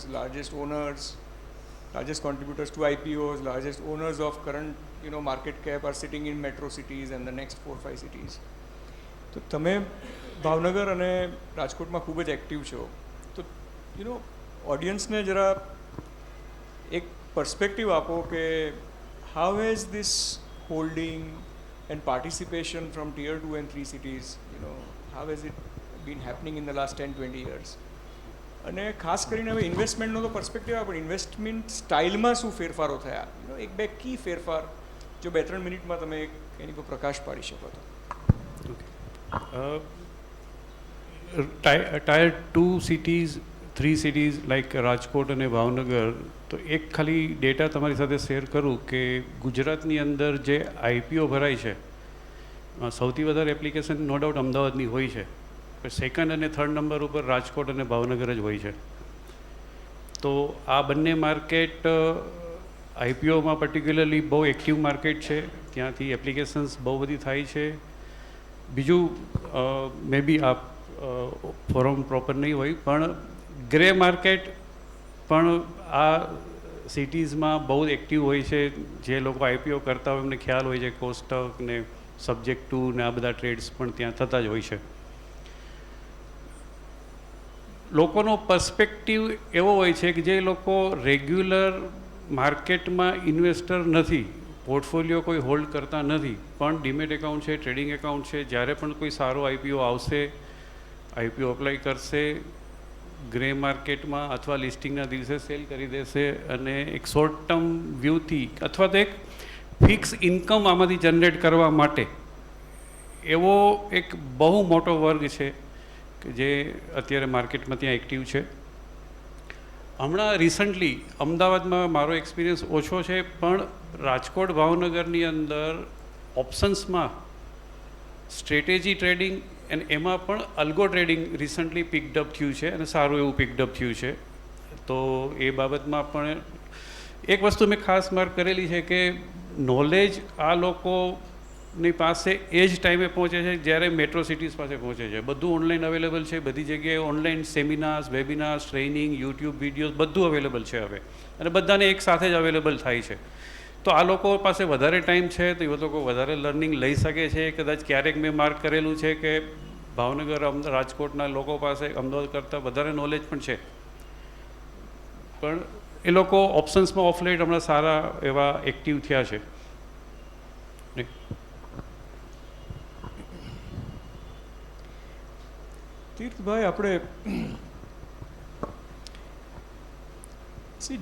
to IPOs, largest owners of current market cap are sitting in metro cities and the next 4-5 cities. તો તમે ભાવનગર અને રાજકોટમાં ખૂબ જ એક્ટિવ છો, તો ઓડિયન્સને જરા એક પર્સપેક્ટિવ આપો કે how has this holding and participation from tier 2 and 3 cities, how has it been happening in the last 10-20 years. અને ખાસ કરીને હવે ઇન્વેસ્ટમેન્ટનો તો પર્સપેક્ટિવ આવે પણ ઇન્વેસ્ટમેન્ટ સ્ટાઇલમાં શું ફેરફારો થયા, એક બે કી ફેરફાર જો 2-3 મિનિટમાં તમે એની પર પ્રકાશ પાડી શકો તો. Tier 2 cities 3 cities like Rajkot અને ભાવનગર, તો એક ખાલી ડેટા તમારી સાથે શેર કરું કે ગુજરાતની અંદર જે આઈપીઓ ભરાય છે સૌથી વધારે એપ્લિકેશન નો ડાઉટ અમદાવાદની હોય છે, પણ સેકન્ડ અને થર્ડ નંબર ઉપર રાજકોટ અને ભાવનગર જ હોય છે. તો આ બંને માર્કેટ આઈપીઓમાં પર્ટિક્યુલરલી બહુ એક્ટિવ માર્કેટ છે, ત્યાંથી એપ્લિકેશન્સ બહુ બધી થાય છે. બીજું મે બી આ ફોરમ પ્રોપર નહીં હોય પણ ગ્રે માર્કેટ પણ આ સિટીઝમાં બહુ એક્ટિવ હોય છે. જે લોકો આઈપીઓ કરતા હોય એમને ખ્યાલ હોય છે, કોસ્ટક ને સબ્જેક્ટ ટુ ને આ બધા ટ્રેડ્સ પણ ત્યાં થતા જ હોય છે. લોકોનો પર્સપેક્ટિવ એવો હોય છે કે જે લોકો રેગ્યુલર માર્કેટમાં ઇન્વેસ્ટર નથી, પોર્ટફોલિયો કોઈ હોલ્ડ કરતા નથી, પણ ડીમેટ એકાઉન્ટ છે, ટ્રેડિંગ એકાઉન્ટ છે, જ્યારે પણ કોઈ સારો આઈપીઓ આવશે, આઈપીઓ અપ્લાય કરશે ગ્રે માર્કેટમાં અથવા લિસ્ટિંગના દિવસે સેલ કરી દેશે અને એક શોર્ટ ટર્મ વ્યૂથી અથવા તો એક ફિક્સ ઇન્કમ આમાંથી જનરેટ કરવા માટે એવો એક બહુ મોટો વર્ગ છે કે જે અત્યારે માર્કેટમાં ત્યાં એક્ટિવ છે. હમણાં રિસન્ટલી અમદાવાદમાં મારો એક્સપિરિયન્સ ઓછો છે, પણ રાજકોટ ભાવનગરની અંદર ઓપ્શન્સમાં સ્ટ્રેટેજી ટ્રેડિંગ અને એમાં પણ અલ્ગો ટ્રેડિંગ રિસન્ટલી પિકડઅપ થયું છે અને સારું એવું પિકડઅપ થયું છે. તો એ બાબતમાં પણ એક વસ્તુ મેં ખાસ માર્ક કરેલી છે કે નોલેજ આ લોકોની પાસે એ જ ટાઈમે પહોંચે છે જ્યારે મેટ્રો સિટીઝ પાસે પહોંચે છે. બધું ઓનલાઈન અવેલેબલ છે, બધી જગ્યાએ online seminars, webinars, training, YouTube videos બધું અવેલેબલ છે હવે, અને બધાને એક સાથે જ અવેલેબલ થાય છે. તો આ લોકો પાસે વધારે ટાઈમ છે તો એ લોકો વધારે લર્નિંગ લઈ શકે છે. કદાચ ક્યારેક મેં માર્ક કરેલું છે કે ભાવનગર રાજકોટના લોકો પાસે અમદાવાદ કરતાં વધારે નોલેજ પણ છે, પણ એ લોકો ઓપ્શન્સમાં ઓફ લેટ હમણાં સારા એવા એક્ટિવ થયા છે. તીર્થભાઈ, આપણે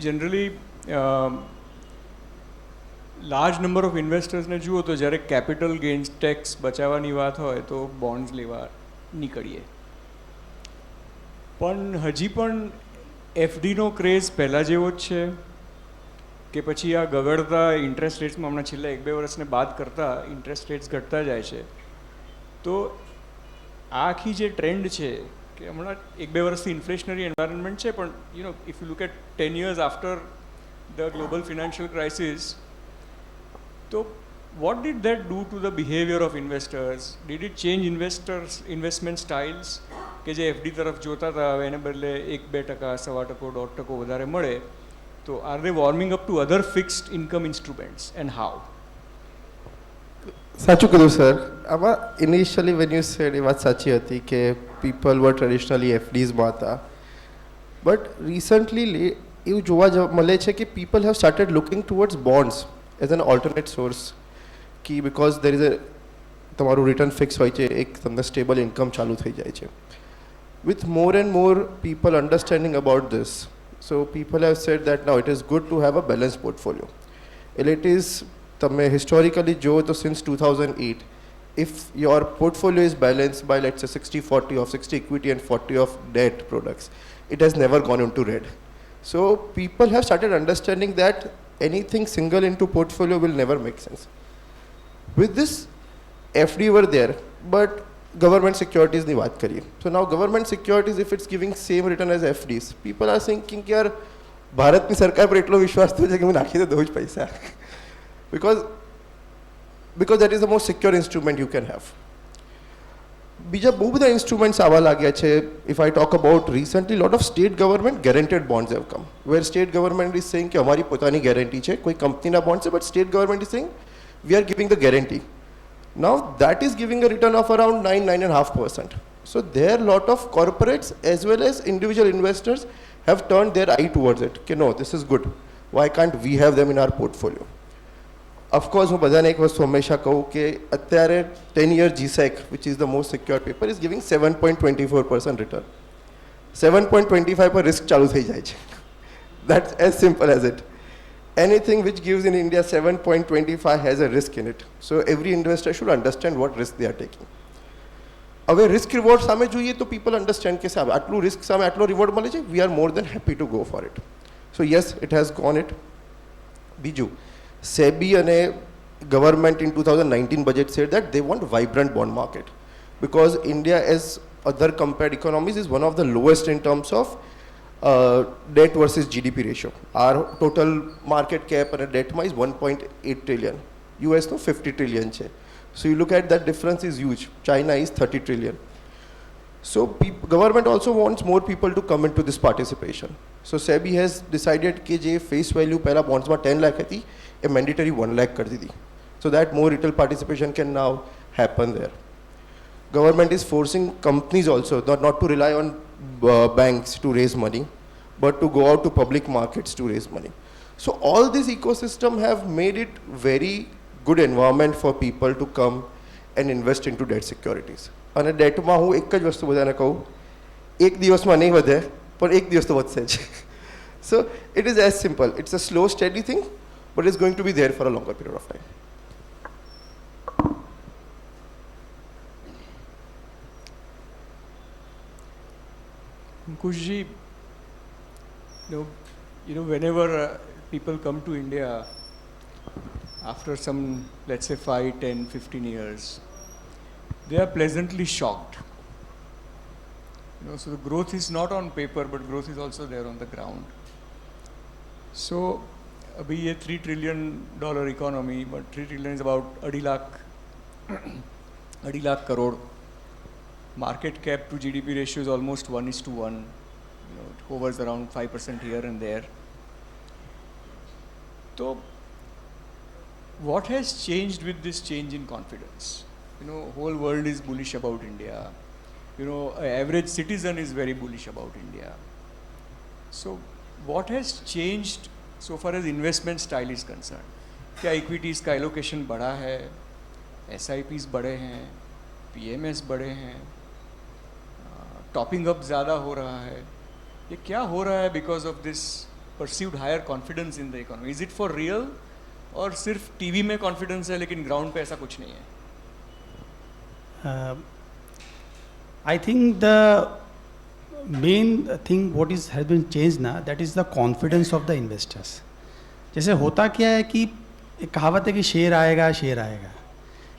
જનરલી લાર્જ નંબર ઓફ ઇન્વેસ્ટર્સને જુઓ તો જ્યારે કેપિટલ ગેઇન્સ ટેક્સ બચાવવાની વાત હોય તો બોન્ડ્સ લેવા નીકળીએ, પણ હજી પણ એફડીનો ક્રેઝ પહેલાં જેવો જ છે કે પછી આ ગગડતા ઇન્ટરેસ્ટ રેટ્સમાં હમણાં છેલ્લા 1-2 વર્ષને બાદ કરતાં ઇન્ટરેસ્ટ રેટ્સ ઘટતા જાય છે? તો આ આખી જે ટ્રેન્ડ છે કે હમણાં 1-2 વર્ષથી ઇન્ફ્લેશનરી એન્વાયરમેન્ટ છે, પણ if you look at 10 years after the global financial crisis, તો what did that do to the behavior of investors? Did it change investment styles? કે જે એફડી તરફ જોતા હતા હવે એને બદલે 1-2%, 1.25%, 1.5% વધારે મળે, તો R they warming up to other fixed income instruments and how? સાચું કીધું સર. આમાં ઇનિશિયલી વેન યુ સેડ એ વાત સાચી હતી કે પીપલ વર ટ્રેડિશનલી એફડીઝમાં હતા, બટ રિસન્ટલી એવું જોવા મળે છે કે people have started looking towards bonds as an alternate source, કે બિકોઝ દેર ઇઝ તમારું રિટર્ન ફિક્સ હોય છે, એક તમને સ્ટેબલ ઇન્કમ ચાલુ થઈ જાય છે. With more and more people understanding about this, so people have sad that now it is good to have a balance portfolio. એટલે ઇટ ઇઝ, તમે હિસ્ટોરિકલી જુઓ તો since 2008, if your portfolio is balanced by let's say 60-40 of 60 equity and 40 of debt products, it has never gone into red. So people have started understanding that anything single into portfolio will never make sense. With this, FD were there, but government securities ની વાત કરીએ. So now government securities, if it's giving same return as FDs, people are thinking કે યાર ભારતની સરકાર પર એટલો વિશ્વાસ તો છે કે હું નાખી દઉં જ પૈસા, because that is the most secure instrument you can have. બીજા બહુ બધા ઇન્સ્ટ્રુમેન્ટ્સ આવવા લાગ્યા છે. If I talk about recently, lot of state government guaranteed bonds have come, where state government is saying કે અમારી પોતાની ગેરંટી છે, કોઈ કંપનીના બોન્ડ છે, but state government is saying we are giving the guarantee. Now that is giving a return of around 9-9.5%. So there lot of corporates as well as individual investors have turned their eye towards it. Okay, no, this is good. Why can't we have them in our portfolio? Of course, હું બધાને એક વસ્તુ હંમેશા કહું કે અત્યારે 10-year GSEC, which is the most secure paper, is giving 7.24% return. 7.25 પર risk ચાલુ થઈ જાય છે. That's as simple as it. Anything which gives in India 7.25 has a risk in it. So every investor should understand what risk they are taking. હવે risk reward સામે જોઈએ તો people understand કે સાહેબ આટલું risk સામે આટલો reward મળે છે, we are more than happy to go for it. So yes, it has gone it. બીજું, SEBI અને government in 2019 budget said that they want vibrant bond market, because India as other compared economies is one of the lowest in terms of debt versus GDP ratio. Our total market cap and debt is 1.8 trillion. US no 50 trillion che. So you look at that difference is huge. China is 30 trillion. So government also wants more people to come into this participation. So SEBI has decided कि जे face value पहला bonds में 10 lakh थी, a mandatory 1 lakh कर दी थी. So that more retail participation can now happen there. Government is forcing companies also not to rely on banks to raise money, but to go out to public markets to raise money. So all this ecosystem have made it very good environment for people to come and invest into debt securities. અને ડેટમાં હું એક જ વસ્તુ બધાને કહું, એક દિવસમાં નહીં વધે પણ એક દિવસ તો વધશે જ. So it is as simple. It's a slow steady thing, but it's going to be there for a longer period of time. Ankushji, whenever people come to India after some, let's say 5, 10, 15 years, they are pleasantly shocked. So the growth is not on paper, but growth is also there on the ground. So abhi ye $3 trillion economy, but 3 trillion is about 2.5 lakh crore. Market cap to GDP ratio is almost 1:1. It hovers around 5% here and there. So what has changed with this change in confidence? Whole world is bullish about India. An average citizen is very bullish about India. So what has changed so far as investment style is concerned? क्या equities का allocation बढ़ा है, SIPs बढ़े हैं, PMS बढ़े हैं, topping up ज़्यादा हो रहा है, ये क्या हो रहा है because of this perceived higher confidence in the economy? Is it for real और सिर्फ टीवी में कॉन्फिडेंस है लेकिन ग्राउंड पे ऐसा कुछ नहीं है? I think the main thing what is has been changed ना, that is the confidence of the investors. जैसे होता क्या है कि एक कहावत है कि शेर आएगा,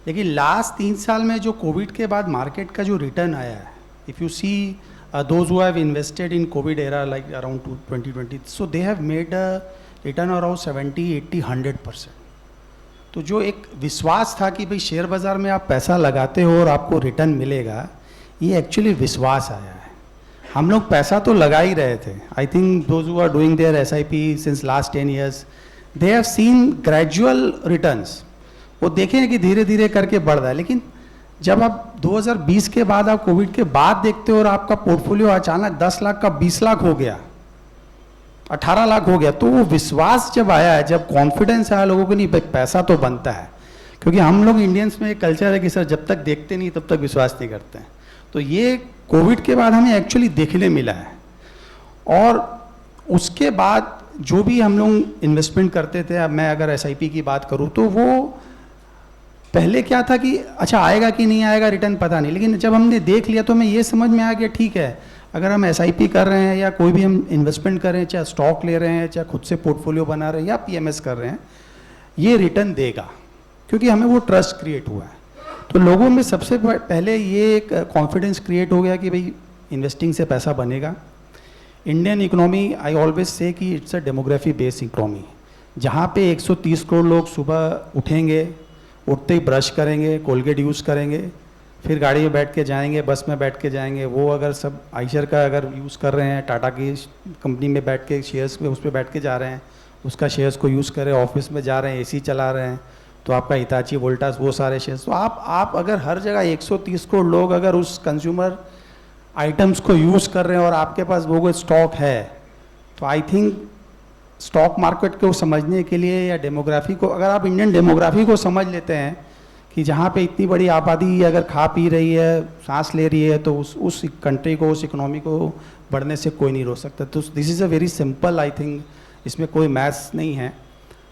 लेकिन लास्ट 3 साल में जो कोविड के बाद मार्केट का जो रिटर्न आया है, if you see those who have invested in COVID era like around 2020, so they have made a return around 70, 80, 100%. तो जो एक विश्वास था कि भाई शेयर बाज़ार में आप पैसा लगाते हो और आपको रिटर्न मिलेगा, ये एक्चुअली विश्वास आया है. हम लोग पैसा तो लगा ही रहे थे. I think those who are doing their SIP since last 10 years, they have seen gradual returns. वो देखें कि धीरे धीरे करके बढ़ रहा है, लेकिन जब आप 2020 के बाद, आप कोविड के बाद देखते हो और आपका पोर्टफोलियो अचानक 10 लाख का 20 लाख हो गया, 18 लाख हो गया, तो वो विश्वास जब आया है, जब कॉन्फिडेंस आया लोगों को, नहीं भाई पैसा तो बनता है. क्योंकि हम लोग इंडियंस में एक कल्चर है कि सर जब तक देखते नहीं तब तक विश्वास नहीं करते हैं. तो ये कोविड के बाद हमें एक्चुअली देखने मिला है. और उसके बाद जो भी हम लोग इन्वेस्टमेंट करते थे, अब मैं अगर SIP की बात करूँ तो वो पहले क्या था कि अच्छा आएगा कि नहीं आएगा रिटर्न पता नहीं, लेकिन जब हमने देख लिया तो हमें ये समझ में आ गया ठीक है, अगर हम SIP कर रहे हैं या कोई भी हम इन्वेस्टमेंट कर रहे हैं, चाहे स्टॉक ले रहे हैं, चाहे खुद से पोर्टफोलियो बना रहे हैं या PMS कर रहे हैं, ये रिटर्न देगा, क्योंकि हमें वो ट्रस्ट क्रिएट हुआ है. तो लोगों में सबसे पहले ये एक कॉन्फिडेंस क्रिएट हो गया कि भाई इन्वेस्टिंग से पैसा बनेगा. Indian economy, I always say कि it's a demography based economy, जहाँ पे 130 करोड़ लोग सुबह उठेंगे, उठते ही ब्रश करेंगे, कोलगेट यूज़ करेंगे, फिर गाड़ी में बैठ के जाएंगे, बस में बैठ के जाएंगे. वो अगर सब आइशर का अगर यूज़ कर रहे हैं, टाटा की कंपनी में बैठ के शेयर्स में उस पर बैठ के जा रहे हैं, उसका शेयर्स को यूज़ करें, ऑफिस में जा रहे हैं, AC चला रहे हैं, तो आपका हिताची, वोल्टास, वो सारे शेयर्स. तो आप अगर हर जगह 130 करोड़ लोग अगर उस कंज्यूमर आइटम्स को यूज़ कर रहे हैं और आपके पास वो कोई स्टॉक है, तो आई थिंक स्टॉक मार्केट को समझने के लिए या डेमोग्राफी को, अगर आप इंडियन डेमोग्राफी को समझ लेते हैं कि जहाँ पे इतनी बड़ी आबादी अगर खा पी रही है, सांस ले रही है, तो उस कंट्री को, उस इकोनॉमी को बढ़ने से कोई नहीं रोक सकता. तो this is a very simple, I think इसमें कोई मैथ्स नहीं है.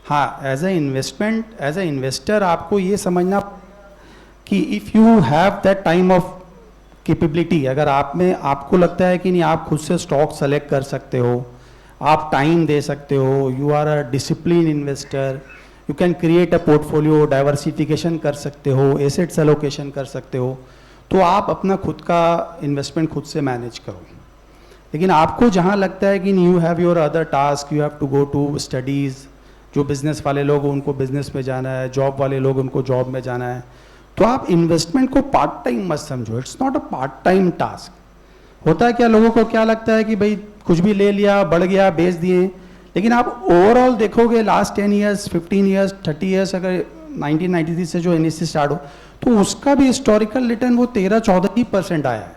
हाँ, as a investment, as a investor आपको ये समझना कि if you have that time of capability, अगर आप में आपको लगता है कि नहीं आप खुद से स्टॉक सेलेक्ट कर सकते हो, आप टाइम दे सकते हो, you are a discipline investor, you can create a portfolio, diversification कर सकते हो, एसेट्स एलोकेशन कर सकते हो, तो आप अपना खुद का इन्वेस्टमेंट खुद से मैनेज करो. लेकिन आपको जहाँ लगता है कि you have your other task, you have to go to studies, जो बिज़नेस वाले लोग उनको बिज़नेस में जाना है, जॉब वाले लोग उनको जॉब में जाना है, तो आप इन्वेस्टमेंट को पार्ट टाइम मत समझो. It's not a part time task. होता है क्या, लोगों को क्या लगता है कि भाई कुछ भी ले लिया, बढ़ गया, बेच दिए, लेकिन आप ओवरऑल देखोगे लास्ट 10 years, 15 years, 30 years, अगर 1993 से जो NSE स्टार्ट हो, तो उसका भी हिस्टोरिकल रिटर्न वो 13-14% आया है.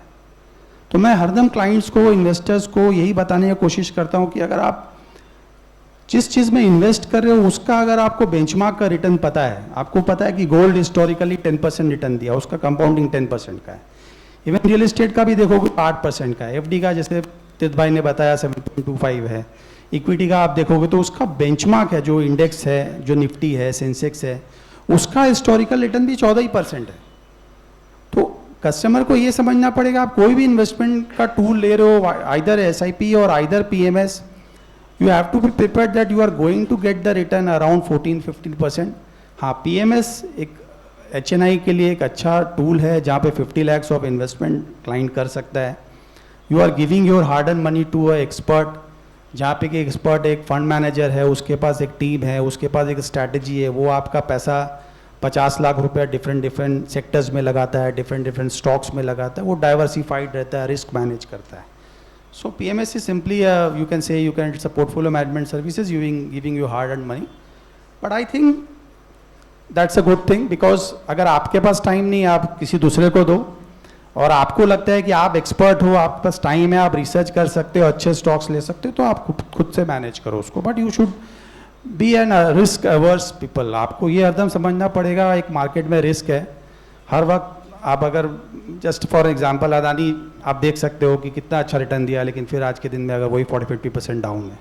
तो मैं हरदम क्लाइंट्स को, इन्वेस्टर्स को यही बताने की कोशिश करता हूँ कि अगर आप जिस चीज़ में इन्वेस्ट कर रहे हो उसका अगर आपको बेंचमार्क का रिटर्न पता है, आपको पता है कि गोल्ड हिस्टोरिकली 10% रिटर्न दिया, उसका कंपाउंडिंग 10% का है. इवन रियल एस्टेट का भी देखोगे 8% का है. FD का जैसे तित भाई ने बताया 7.25 है. इक्विटी का आप देखोगे तो उसका बेंचमार्क है, जो इंडेक्स है, जो निफ्टी है, सेंसेक्स है, उसका हिस्टोरिकल रिटर्न भी 14% है. तो कस्टमर को ये समझना पड़ेगा, आप कोई भी इन्वेस्टमेंट का टूल ले रहे हो, आइदर SIP और either PMS, you have to be prepared that you are going to get the return around 14-15%. हाँ, PMS एक HNI के लिए एक अच्छा टूल है जहाँ पे 50 lakhs ऑफ इन्वेस्टमेंट क्लाइंट कर सकता है. You are giving your hard and money to a expert, जहाँ पे कि एक्सपर्ट एक फंड मैनेजर है, उसके पास एक टीम है, उसके पास एक स्ट्रैटेजी है, वो आपका पैसा 50 लाख रुपया डिफरेंट सेक्टर्स में लगाता है, डिफरेंट स्टॉक्स में लगाता है, वो डाइवर्सिफाइड रहता है, रिस्क मैनेज करता है. So PMS is simply you can say it's a portfolio management services giving you hard earned money, but I think that's a good thing because अगर आपके पास टाइम नहीं, आप किसी दूसरे को दो, और आपको लगता है कि आप एक्सपर्ट हो, आपके पास टाइम है, आप रिसर्च कर सकते हो, अच्छे स्टॉक्स ले सकते हो, तो आप खुद से मैनेज करो उसको. But you should be an risk averse people. आपको ये हरदम समझना पड़ेगा एक मार्केट में रिस्क है हर वक्त. आप अगर जस्ट फॉर एग्जांपल अदानी आप देख सकते हो कि कितना अच्छा रिटर्न दिया, लेकिन फिर आज के दिन में अगर वही 40-50% डाउन है,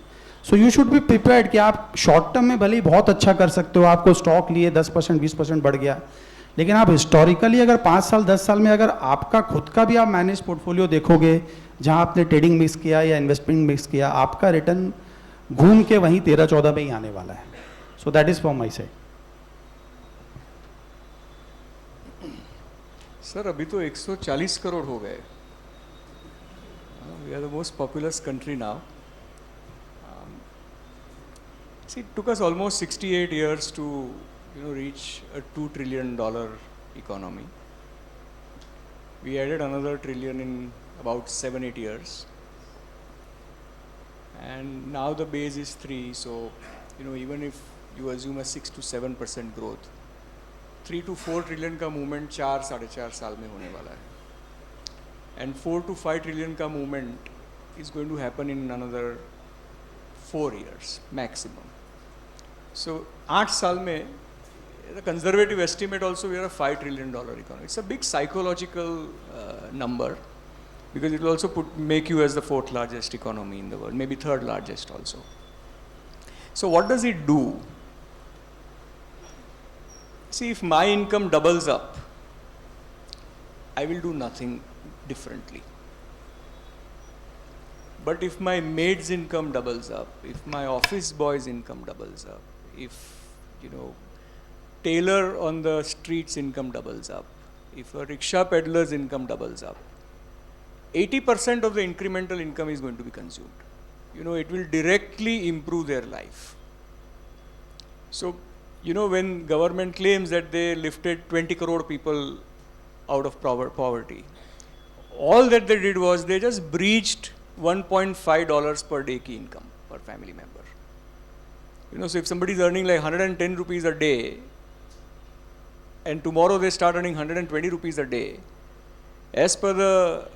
so you should be prepared कि आप शॉर्ट टर्म में भले ही बहुत अच्छा कर सकते हो, आपको स्टॉक लिए 10% 20% बढ़ गया, लेकिन आप हिस्टोरिकली अगर 5 साल 10 साल में अगर आपका खुद का भी आप मैनेज पोर्टफोलियो देखोगे जहां आपने ट्रेडिंग मिक्स किया या इन्वेस्टमेंट मिक्स किया, आपका रिटर्न घूम के वहीं 13-14 में ही आने वाला है. So that is from my side. Sir अभी तो 140 करोड़ हो गए. We are the most populous country now. See, it took us almost 68 years to, reach a $2 trillion economy. We added another trillion in about 7-8 years. And now the base is 3, so, even if you assume a 6 to 7% growth, 3 to 4 trillion का movement 4-4.5 साल में होने वाला है. And 4 to 5 trillion का movement is going to happen in another 4 years maximum. So 8 साल में, the conservative estimate also, we are a $5 trillion economy. It's a big psychological number, because it will also make you as the 4th largest economy in the world, maybe 3rd largest also. So what does it do? See, if my income doubles up, I will do nothing differently. But if my maid's income doubles up, if my office boy's income doubles up, if, tailor on the street's income doubles up, if a rickshaw peddler's income doubles up, 80% of the incremental income is going to be consumed. It will directly improve their life. So, when government claims that they lifted 20 crore people out of poverty, all that they did was they just breached $1.5 per day ki income per family member. So if somebody is earning like 110 rupees a day, and tomorrow they start earning 120 rupees a day, as per the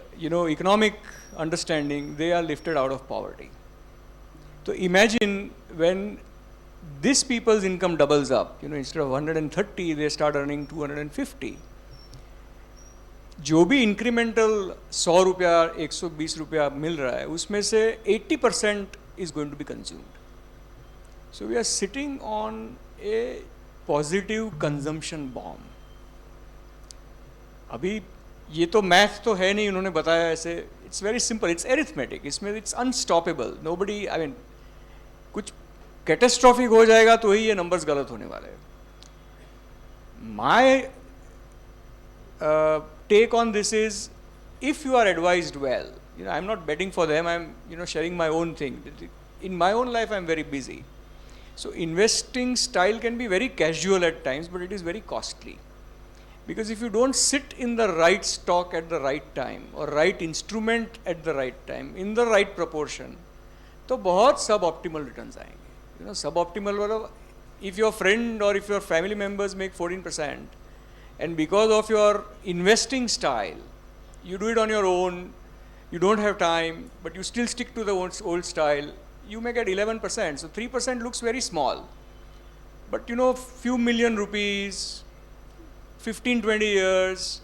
economic understanding, they are lifted out of poverty. So imagine when this people's income doubles up, instead of 130, they start earning 250. जो भी incremental 100 रुपया 120 रुपया मिल रहा है, उसमें से 80% is going to be consumed. So we are sitting on a positive consumption bomb. अभी ये तो मैथ तो है नहीं, उन्होंने बताया ऐसे. It's very simple. It's arithmetic. इसमें it's unstoppable. Nobody, कुछ कैटेस्ट्रॉफिक हो जाएगा तो ही ये नंबर्स गलत होने वाले हैं. My take on this is, if you are advised well, I'm not betting for them, I'm sharing my own thing. In my own life, I'm very busy. So investing style can be very casual at times, but it is very costly. Because if you don't sit in the right stock at the right time, or right instrument at the right time, in the right proportion, तो बहुत suboptimal returns आएंगे. Suboptimal वाला, if your friend or if your family members make 14%, and because of your investing style, you do it on your own, you don't have time, but you still stick to the old style, you may get 11%. So 3% looks very small. But few million rupees, 15-20 years,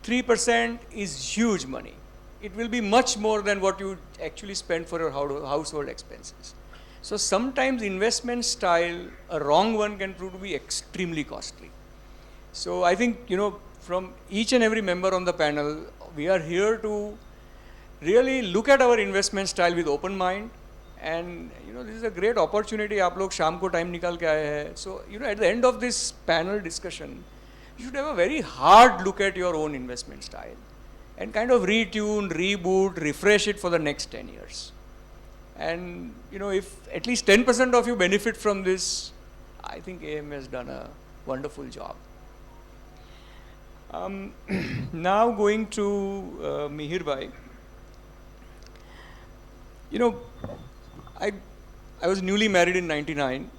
3% is huge money. It will be much more than what you actually spend for your household expenses. So sometimes investment style, a wrong one, can prove to be extremely costly. So I think, from each and every member on the panel, we are here to really look at our investment style with open mind. And, this is a great opportunity. आप लोग शाम को time निकाल के आए हैं. So, at the end of this panel discussion, you should have a very hard look at your own investment style and kind of retune, reboot, refresh it for the next 10 years. And, if at least 10% of you benefit from this, I think AM has done a wonderful job. Now going to Mihir Bhai. I was newly married in 99,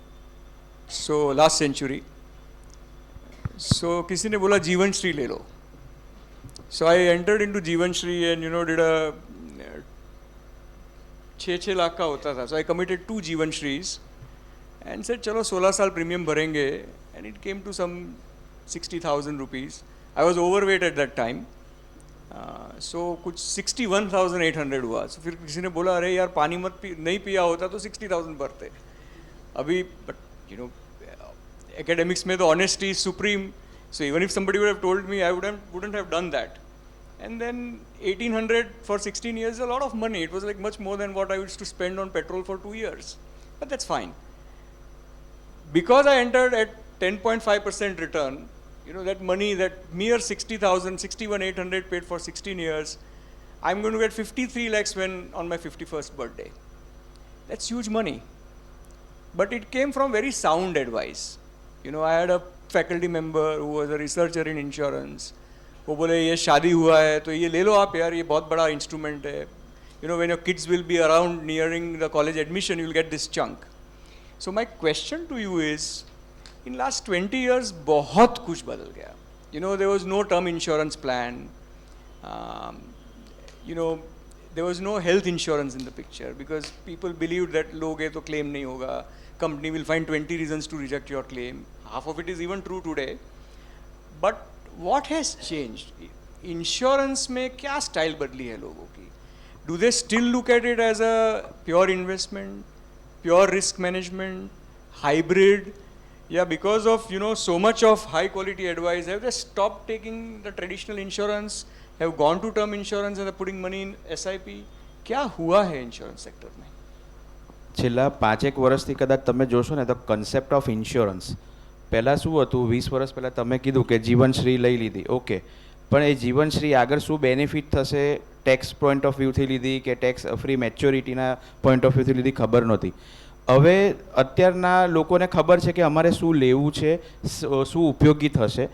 so last century. So किसी ने बोला जीवन श्री ले लो. So I entered into जीवन Shri and did a 6 lakh का होता था. So I committed 2 जीवन श्रीज and said चलो 16 साल प्रीमियम भरेंगे, and it came to some 60,000 rupees. I was overweight at that time, सो कुछ 61,800 हुआ. So फिर किसी ने बोला अरे यार पानी मत पी, नहीं पिया होता तो 60,000 भरते. अभी बट यू नो academics में तो honesty is supreme. So even if somebody would have told me, I wouldn't have done that. And then 1,800 for 16 years is a lot of money. It was like much more than what I used to spend on petrol for 2 years. But that's fine. Because I entered at 10.5% return, you know, that money, that mere 60,000, 61,800 paid for 16 years, I'm going to get 53 lakhs when on my 51st birthday. That's huge money. But it came from very sound advice. You know, I had a faculty member who was a researcher in insurance. वो बोले ये शादी हुआ है तो ये ले लो आप यार, ये बहुत बड़ा इंस्ट्रूमेंट है. You know, when your kids will be around nearing the college admission, you'll get this chunk. So my question to you is, in last 20 years बहुत कुछ बदल गया. You know, there was no term insurance plan. You know, there was no health insurance in the picture because people believed that लोगे तो claim नहीं होगा. Company will find 20 reasons to reject your claim. Half of it is even true today. But what has changed? Insurance में क्या style बदली है लोगों की? Do they still look at it as a pure investment, pure risk management, hybrid? Yeah, because of, you know, so much of high quality advice, have they stopped taking the traditional insurance, have gone to term insurance and are putting money in SIP? क्या हुआ है insurance sector में? છેલ્લા 5-1 વર્ષથી કદાચ તમે જોશો ને તો કન્સેપ્ટ ઓફ ઇન્સ્યોરન્સ પહેલાં શું હતું, 20 વર્ષ પહેલાં તમે કીધું કે જીવનશ્રી લઈ લીધી, ઓકે, પણ એ જીવનશ્રી આગળ શું બેનિફિટ થશે ટેક્સ પોઈન્ટ ઓફ વ્યૂથી લીધી કે ટેક્સ ફ્રી મેચ્યોરિટીના પોઈન્ટ ઓફ વ્યૂથી લીધી ખબર નહોતી. હવે અત્યારના લોકોને ખબર છે કે અમારે શું લેવું છે, શું ઉપયોગી થશે.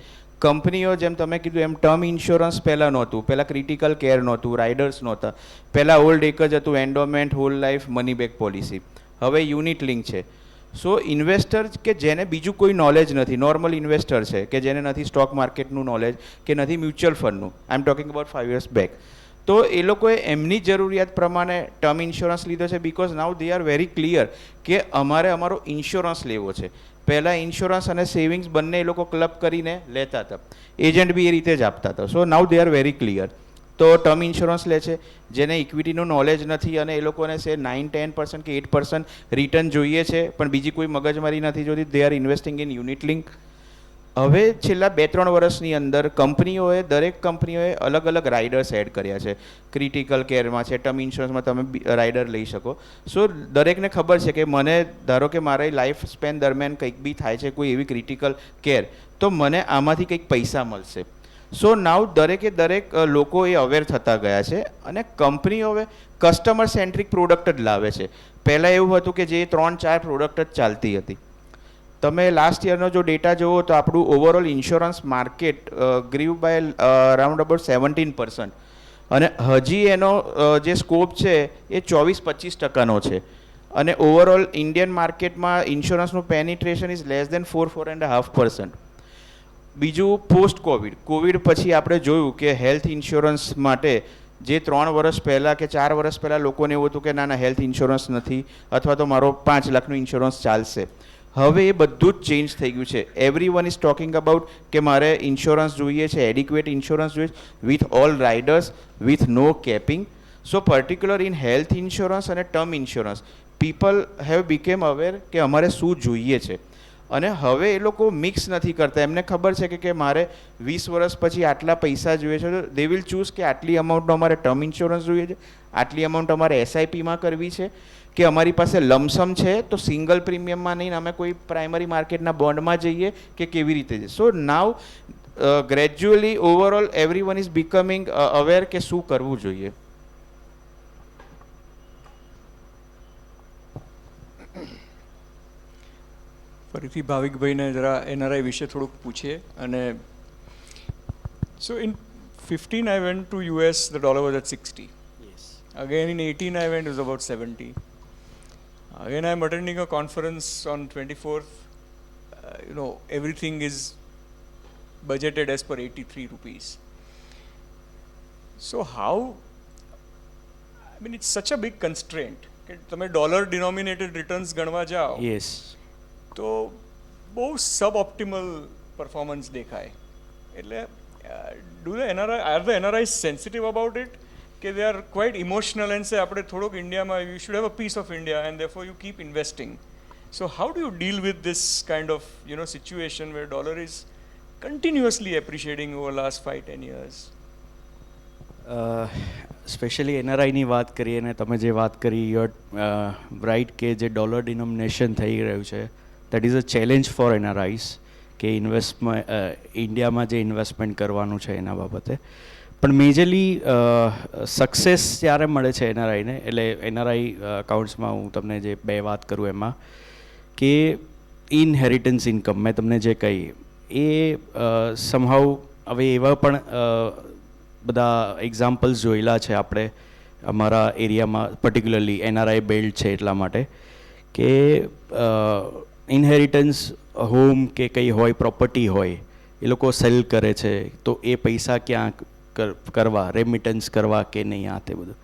કંપનીઓ જેમ તમે કીધું એમ ટર્મ ઇન્સ્યોરન્સ પહેલાં નહોતું, પહેલાં ક્રિટિકલ કેર નહોતું, રાઇડર્સ નહોતા, પહેલાં ઓલ્ડ એક જ હતું endowment, hall life, money back policy. હવે યુનિટ લિંક છે. સો ઇન્વેસ્ટર કે જેને બીજું કોઈ નોલેજ નથી, નોર્મલ ઇન્વેસ્ટર છે કે જેને નથી સ્ટોક માર્કેટનું નોલેજ કે નથી મ્યુચ્યુઅલ ફંડનું, I am talking about 5 years back, તો એ લોકોએ એમની જરૂરિયાત પ્રમાણે ટર્મ ઇન્સ્યોરન્સ લીધો છે. Because now they are very clear કે અમારે અમારો ઇન્સ્યોરન્સ લેવો છે. પહેલાં ઇન્સ્યોરન્સ અને સેવિંગ્સ બંને એ લોકો ક્લબ કરીને લેતા હતા, એજન્ટ બી એ રીતે જ આપતા હતા. સો નાઉ દે આર વેરી ક્લિયર. તો ટર્મ ઇન્સ્યોરન્સ લે છે જેને ઇક્વિટીનું નોલેજ નથી અને એ લોકોને છે 9-10% કે 8% રિટર્ન જોઈએ છે પણ બીજી કોઈ મગજમારી નથી જોતી, they are investing in unit link. હવે છેલ્લા 2-3 વર્ષની અંદર દરેક કંપનીઓએ અલગ અલગ રાઇડર્સ એડ કર્યા છે. ક્રિટિકલ કેરમાં છે, ટર્મ ઇન્સ્યોરન્સમાં તમે રાઇડર લઈ શકો. સો દરેકને ખબર છે કે મને ધારો કે મારી લાઈફ સ્પેન દરમિયાન કંઈક બી થાય છે, કોઈ એવી ક્રિટિકલ કેર, તો મને આમાંથી કંઈક પૈસા મળશે. સો નાવ દરેક લોકો એ અવેર થતા ગયા છે અને કંપનીઓ હવે કસ્ટમર સેન્ટ્રિક પ્રોડક્ટ જ લાવે છે. પહેલાં એવું હતું કે જે 3-4 પ્રોડક્ટ જ ચાલતી હતી. તમે લાસ્ટ યરનો જો ડેટા જુઓ તો આપણું overall insurance market grew by around about 17% અને હજી એનો જે સ્કોપ છે એ 24-25% છે. અને ઓવરઓલ ઇન્ડિયન માર્કેટમાં ઇન્સ્યોરન્સનું પેનિટ્રેશન ઇઝ લેસ દેન 4-4.5%. બીજું પોસ્ટ કોવિડ પછી આપણે જોયું કે હેલ્થ ઇન્સ્યોરન્સ માટે જે 3 વર્ષ પહેલાં કે 4 વર્ષ પહેલાં લોકોને એવું હતું કે ના હેલ્થ ઇન્સ્યોરન્સ નથી અથવા તો મારો 5 લાખનું ઇન્સ્યોરન્સ ચાલશે. હવે એ બધું જ ચેન્જ થઈ ગયું છે. એવરીવન ઇઝ ટોકિંગ અબાઉટ કે મારે ઇન્સ્યોરન્સ જોઈએ છે, એડિક્વેટ ઇન્સ્યોરન્સ જોઈએ છે, with all riders, with no capping. So particular in health insurance અને term insurance people have become aware કે અમારે શું જોઈએ છે. અને હવે એ લોકો મિક્સ નથી કરતા. એમને ખબર છે કે મારે 20 વર્ષ પછી આટલા પૈસા જોઈએ છે, તો દે વિલ ચૂઝ કે આટલી અમાઉન્ટનો અમારે ટર્મ ઇન્સ્યોરન્સ જોઈએ છે, આટલી અમાઉન્ટ અમારે એસઆઈપીમાં કરવી છે, કે અમારી પાસે લમસમ છે તો સિંગલ પ્રીમિયમમાં નહીં અમે કોઈ પ્રાઇમરી માર્કેટના બોન્ડમાં જઈએ કે કેવી રીતે છે. So now gradually overall everyone is becoming aware કે શું કરવું જોઈએ. ફરીથી ભાવિકભાઈને જરા એનઆરઆઈ વિશે થોડુંક પૂછીએ. અને સો in 15 I went to US, the dollar was at 60. Yes. Again in 18 I went, it was about 70. Again I am attending a conference on 24th. You know, everything is budgeted as per 83 rupees. So how, I mean it's such a big constraint કે તમે dollar ડિનોમિનેટેડ returns ગણવા જાઓ Yes. તો બહુ સબ optimal performance દેખાય. એટલે do the NRI, are the NRIs sensitive about it? કે they are quite emotional and say આપણે થોડોક ઇન્ડિયામાં you should have a piece of India and therefore you keep investing. So how do you deal with this kind of situation where dollar is continuously appreciating over last 5-10 years? Specially એનઆરઆઈની વાત કરીએ અને તમે જે વાત કરી you write કે જે dollar ડિનોમિનેશન થઈ રહ્યું છે that is a challenge for NRIs કે ઇન્ડિયામાં જે ઇન્વેસ્ટમેન્ટ કરવાનું છે એના બાબતે. પણ મેજરલી સક્સેસ ત્યારે મળે છે એનઆરઆઈને, એટલે એનઆરઆઈ અકાઉન્ટ્સમાં હું તમને જે બે વાત કરું એમાં કે ઇનહેરિટન્સ ઇન્કમ મેં તમને જે કહી એ સમહાઉ હવે એવા પણ બધા એક્ઝામ્પલ્સ જોયેલા છે આપણે અમારા એરિયામાં, પર્ટિક્યુલરલી એનઆરઆઈ બેલ્ટ છે એટલા માટે કે ઇનહેરિટન્સ હોમ કે કંઈ હોય, પ્રોપર્ટી હોય, એ લોકો સેલ કરે છે તો એ પૈસા ક્યાં કરવા, રેમિટન્સ કરવા કે નહીં, આ તે બધું.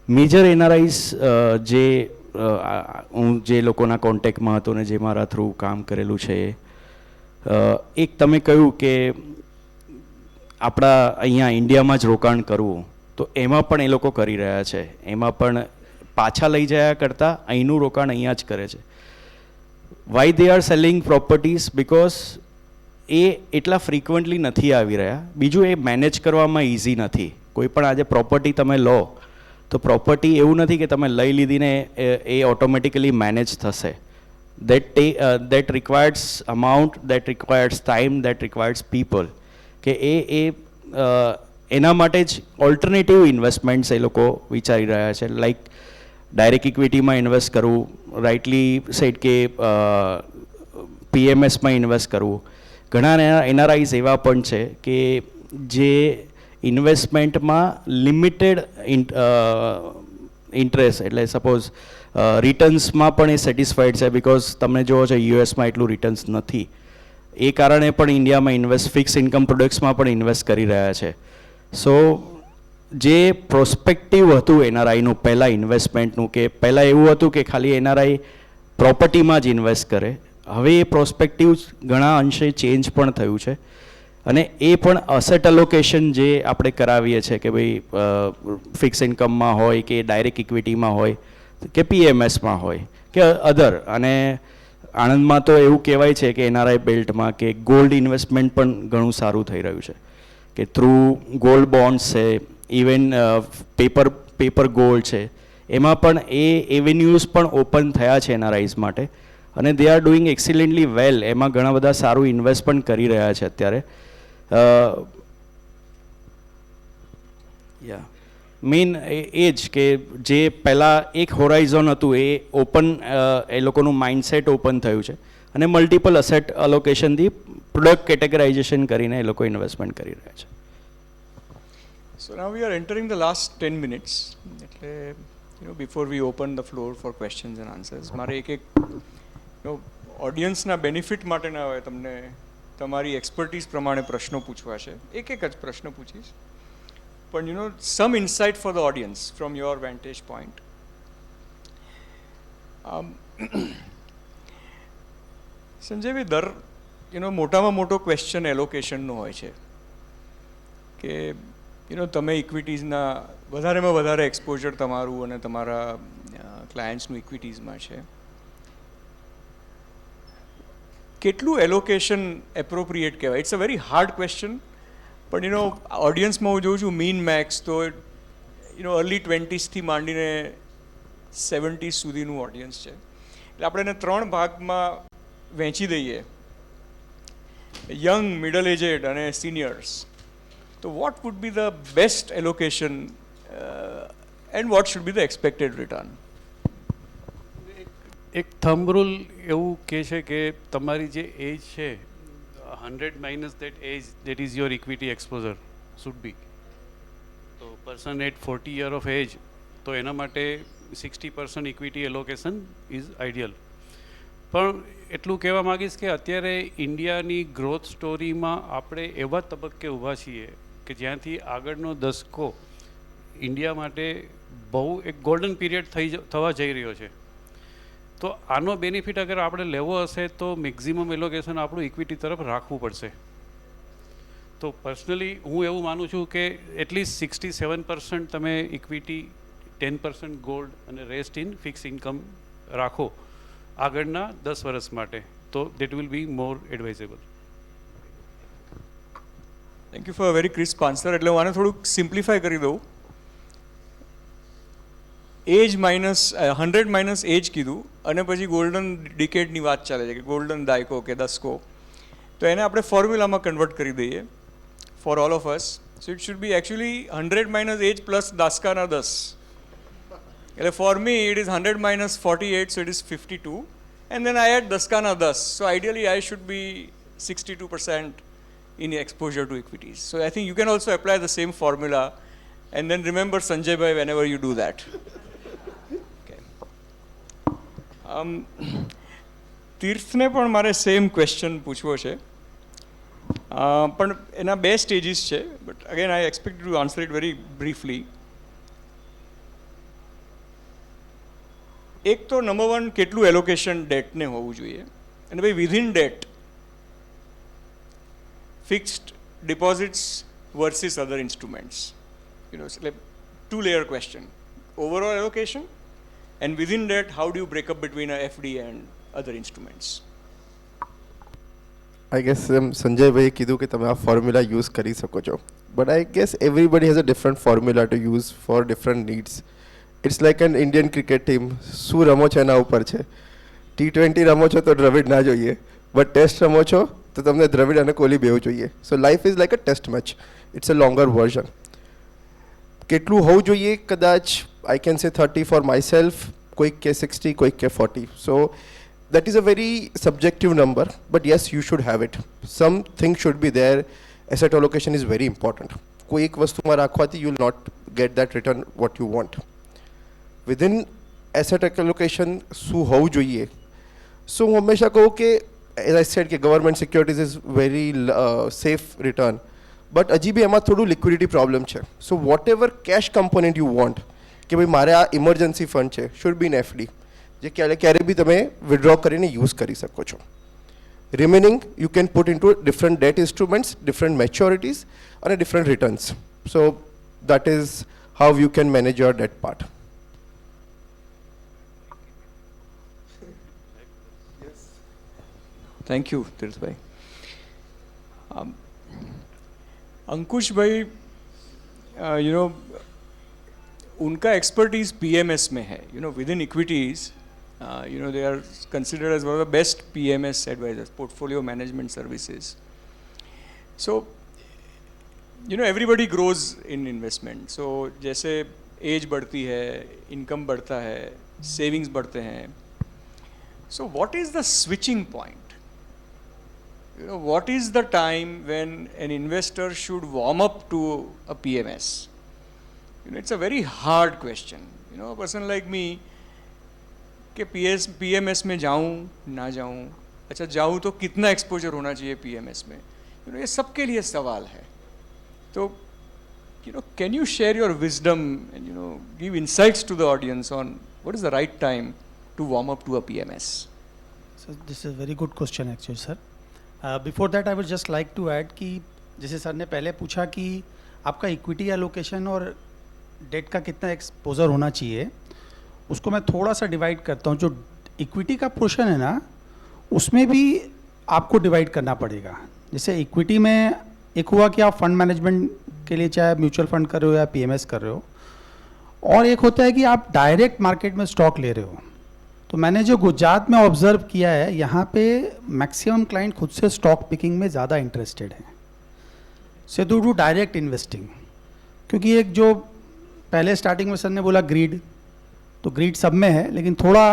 મેજર એનઆરઆઈસ જે હું જે લોકોના કોન્ટેક્ટમાં હતો ને જે મારા થ્રુ કામ કરેલું છે, એક તમે કહ્યું કે આપણા અહીંયા ઇન્ડિયામાં જ રોકાણ કરવું, તો એમાં પણ એ લોકો કરી રહ્યા છે. એમાં પણ પાછા લઈ જયા કરતાં અહીંનું રોકાણ અહીંયા જ કરે છે. Why they are selling properties? Because એ એટલા ફ્રિકવન્ટલી નથી આવી રહ્યા. બીજું એ મેનેજ કરવામાં ઇઝી નથી. કોઈ પણ આજે પ્રોપર્ટી તમે લો તો પ્રોપર્ટી એવું નથી કે તમે લઈ લીધીને એ ઓટોમેટિકલી મેનેજ થશે. That requires amount, that requires time, that requires people. કે એના માટે જ ઓલ્ટરનેટિવ ઇન્વેસ્ટમેન્ટ્સ એ લોકો વિચારી રહ્યા છે, લાઈક ડાયરેક્ટ ઇક્વિટીમાં ઇન્વેસ્ટ કરવું, રાઇટલી સેટ કે પીએમએસમાં ઇન્વેસ્ટ કરવું. ઘણા એનઆરઆઈઝ એવા પણ છે કે જે ઇન્વેસ્ટમેન્ટમાં લિમિટેડ ઇન્ટરેસ્ટ, એટલે સપોઝ રિટર્ન્સમાં પણ એ સેટિસ્ફાઈડ છે, બિકોઝ તમે જુઓ છો યુએસમાં એટલું રિટર્ન્સ નથી. એ કારણે પણ ઇન્ડિયામાં ફિક્સ ઇન્કમ પ્રોડક્ટ્સમાં પણ ઇન્વેસ્ટ કરી રહ્યા છે. સો જે પ્રોસ્પેક્ટિવ હતું એનઆરઆઈનું પહેલાં ઇન્વેસ્ટમેન્ટનું, કે પહેલાં એવું હતું કે ખાલી એનઆરઆઈ પ્રોપર્ટીમાં જ ઇન્વેસ્ટ કરે, હવે એ પ્રોસ્પેક્ટિવ ઘણા અંશે ચેન્જ પણ થયું છે. અને એ પણ અસેટ અલોકેશન જે આપણે કરાવીએ છીએ કે ભાઈ ફિક્સ ઇન્કમમાં હોય કે ડાયરેક્ટ ઇક્વિટીમાં હોય કે પીએમએસમાં હોય કે અધર. અને આણંદમાં તો એવું કહેવાય છે કે એનઆરઆઈ બેલ્ટમાં કે ગોલ્ડ ઇન્વેસ્ટમેન્ટ પણ ઘણું સારું થઈ રહ્યું છે, કે થ્રુ ગોલ્ડ બોન્ડ્સ છે, ઇવન પેપર ગોલ્ડ છે, એમાં પણ એ એવેન્યુઝ પણ ઓપન થયા છે એનઆરઆઈઝ માટે. અને દે આર ડુઈંગ એક્સિલન્ટલી વેલ. એમાં ઘણા બધા સારું ઇન્વેસ્ટ પણ કરી રહ્યા છે અત્યારે. મેઇન એ જ કે જે પહેલાં એક હોરાઇઝોન હતું એ ઓપન, એ લોકોનું માઇન્ડસેટ ઓપન થયું છે અને મલ્ટિપલ અસેટ અલોકેશનથી પ્રોડક્ટ કેટેગરાઇઝેશન કરીને એ લોકો ઇન્વેસ્ટમેન્ટ કરી રહ્યા છે. So now we are entering the last 10 minutes. એટલે before we open the floor for questions and answers, મારે એક ઓડિયન્સના બેનિફિટ માટે ના હોય તમને તમારી એક્સપર્ટીઝ પ્રમાણે પ્રશ્નો પૂછવા છે. એક જ પ્રશ્ન પૂછીશ, પણ some insight for the audience from your vantage point. સંજયભાઈ, મોટામાં મોટો ક્વેશ્ચન એલોકેશનનો હોય છે કે તમે ઇક્વિટીઝના વધારેમાં વધારે એક્સપોઝર તમારું અને તમારા ક્લાયન્ટ્સનું ઇક્વિટીઝમાં છે. કેટલું એલોકેશન એપ્રોપ્રિએટ કહેવાય? It's a very hard question, પણ ઓડિયન્સમાં હું જોઉં છું મીન મેક્સ તો અર્લી 20s થી માંડીને 70s સુધીનું ઓડિયન્સ છે. એટલે આપણે એને 3 ભાગમાં વહેંચી દઈએ, યંગ, મિડલ એજેડ અને સિનિયર્સ. તો what would be the best allocation and what should be the expected return? એક થંબ રૂલ એવું કહે છે કે તમારી જે એજ છે 100 minus that age, that is your equity exposure should be. તો person at 40 year of age, તો એના માટે 60% equity allocation is ideal. પણ એટલું કહેવા માગીશ કે અત્યારે ઇન્ડિયાની ગ્રોથ સ્ટોરીમાં આપણે એવા તબક્કે ઊભા છીએ કે જ્યાંથી આગળનો દશકો ઇન્ડિયા માટે બહુ એક ગોલ્ડન પીરિયડ થવા જઈ રહ્યો છે. તો આનો બેનિફિટ અગર આપણે લેવો હશે તો મેક્ઝિમમ એલોકેશન આપણું ઇક્વિટી તરફ રાખવું પડશે. તો પર્સનલી હું એવું માનું છું કે એટલીસ્ટ 67% તમે ઇક્વિટી, 10% ગોલ્ડ અને રેસ્ટ ઇન ફિક્સ ઇન્કમ રાખો આગળના 10 વર્ષ માટે, તો that will be more advisable. Thank you for a very crisp answer. એટલે હું આને થોડુંક સિમ્પ્લિફાય કરી દઉં. એજ માઇનસ 100 માઇનસ એજ કીધું અને પછી ગોલ્ડન ડિકેડની વાત ચાલે છે કે ગોલ્ડન દાયકો કે દસકો, તો એને આપણે ફોર્મ્યુલામાં કન્વર્ટ કરી દઈએ for all of us. So it should be actually 100 minus age plus દાસકાના 10. એટલે for me it is 100 minus 48, so it is 52, and then I add daskana 10. So ideally I should be 62% in exposure to equities. So I think you can also apply the same formula and then remember Sanjay bhai whenever you do that. Okay. તીર્થને પણ મારે same question પૂછવો છે, પણ એના બે stages છે, but again I expect to answer it very briefly. એક તો number one, કેટલું એલોકેશન ડેટને હોવું જોઈએ, અને ભાઈ within debt fixed deposits versus other instruments. એટલે 2-layer question. Overall allocation, and within that how do you break up between a FD and other instruments? I guess Sanjay ભાઈએ કીધું કે તમે આ ફોર્મ્યુલા યુઝ કરી શકો છો, but I guess everybody has a different formula to use for different needs. It's like an Indian cricket team, શું રમો છો એના ઉપર છે. T20 રમો છો તો દ્રવિડ ના જોઈએ, બટ ટેસ્ટ રમો છો તો તમને દ્રવિડ અને કોહલી બેવ જોઈએ. So life is like a test match, it's a longer version. કેટલું હોવું જોઈએ, કદાચ આઈ કેન સે 30 ફોર માય સેલ્ફ, કોઈક કે 60, કોઈક કે 40. સો that is a very subjective number, but yes, you should have it. Something should be there. Asset allocation is very important. કોઈ એક વસ્તુમાં રાખવાથી you will not get that return what you want. Within asset allocation શું હોવું જોઈએ? So હું હંમેશા કહું કે as I said કે government securities is very safe return, but હજી બી એમાં થોડું liquidity problem છે. So whatever cash component you want, કે ભાઈ મારે આ emergency fund છે, should be in FD, જે ક્યારે બી તમે વિડ્રો કરીને યુઝ કરી શકો છો. Remaining you can put into different debt instruments, different maturities અને different returns. So that is how you can manage your debt part. Thank you તીર્થભાઈ. अंकुश भाई, उनका एक्सपर्टीज PMS में है. Within equities, they are considered as one of the best PMS advisors, portfolio management services. So everybody grows in investment. So जैसे as बढ़ती है, income बढ़ता है, सेविंग्स बढ़ते हैं. So what is the switching point? What is the time when an investor should warm up to a PMS? It's a very hard question. A person like me, कि PMS में जाऊँ ना जाऊँ, अच्छा जाऊँ तो कितना एक्सपोजर होना चाहिए PMS में, ये सबके लिए सवाल है. तो can you share your wisdom and give insights to the audience on what is the right time to warm up to a PMS? So this is a very good question actually, sir. Before that I would just like to add कि जैसे sir ने पहले पूछा कि आपका equity allocation और date का कितना एक्सपोजर होना चाहिए, उसको मैं थोड़ा सा डिवाइड करता हूँ. जो इक्विटी का पोर्शन है ना, उसमें भी आपको डिवाइड करना पड़ेगा. जैसे इक्विटी में एक हुआ कि आप फंड मैनेजमेंट के लिए चाहे म्यूचुअल फंड कर रहे हो या PMS कर रहे हो, और एक होता है कि आप डायरेक्ट मार्केट में स्टॉक ले रहे हो. तो मैंने जो गुजरात में ऑब्जर्व किया है, यहाँ पे मैक्सिमम क्लाइंट खुद से स्टॉक पिकिंग में ज़्यादा इंटरेस्टेड हैं से डू डायरेक्ट इन्वेस्टिंग. क्योंकि एक जो पहले स्टार्टिंग में सर ने बोला ग्रीड, तो ग्रीड सब में है, लेकिन थोड़ा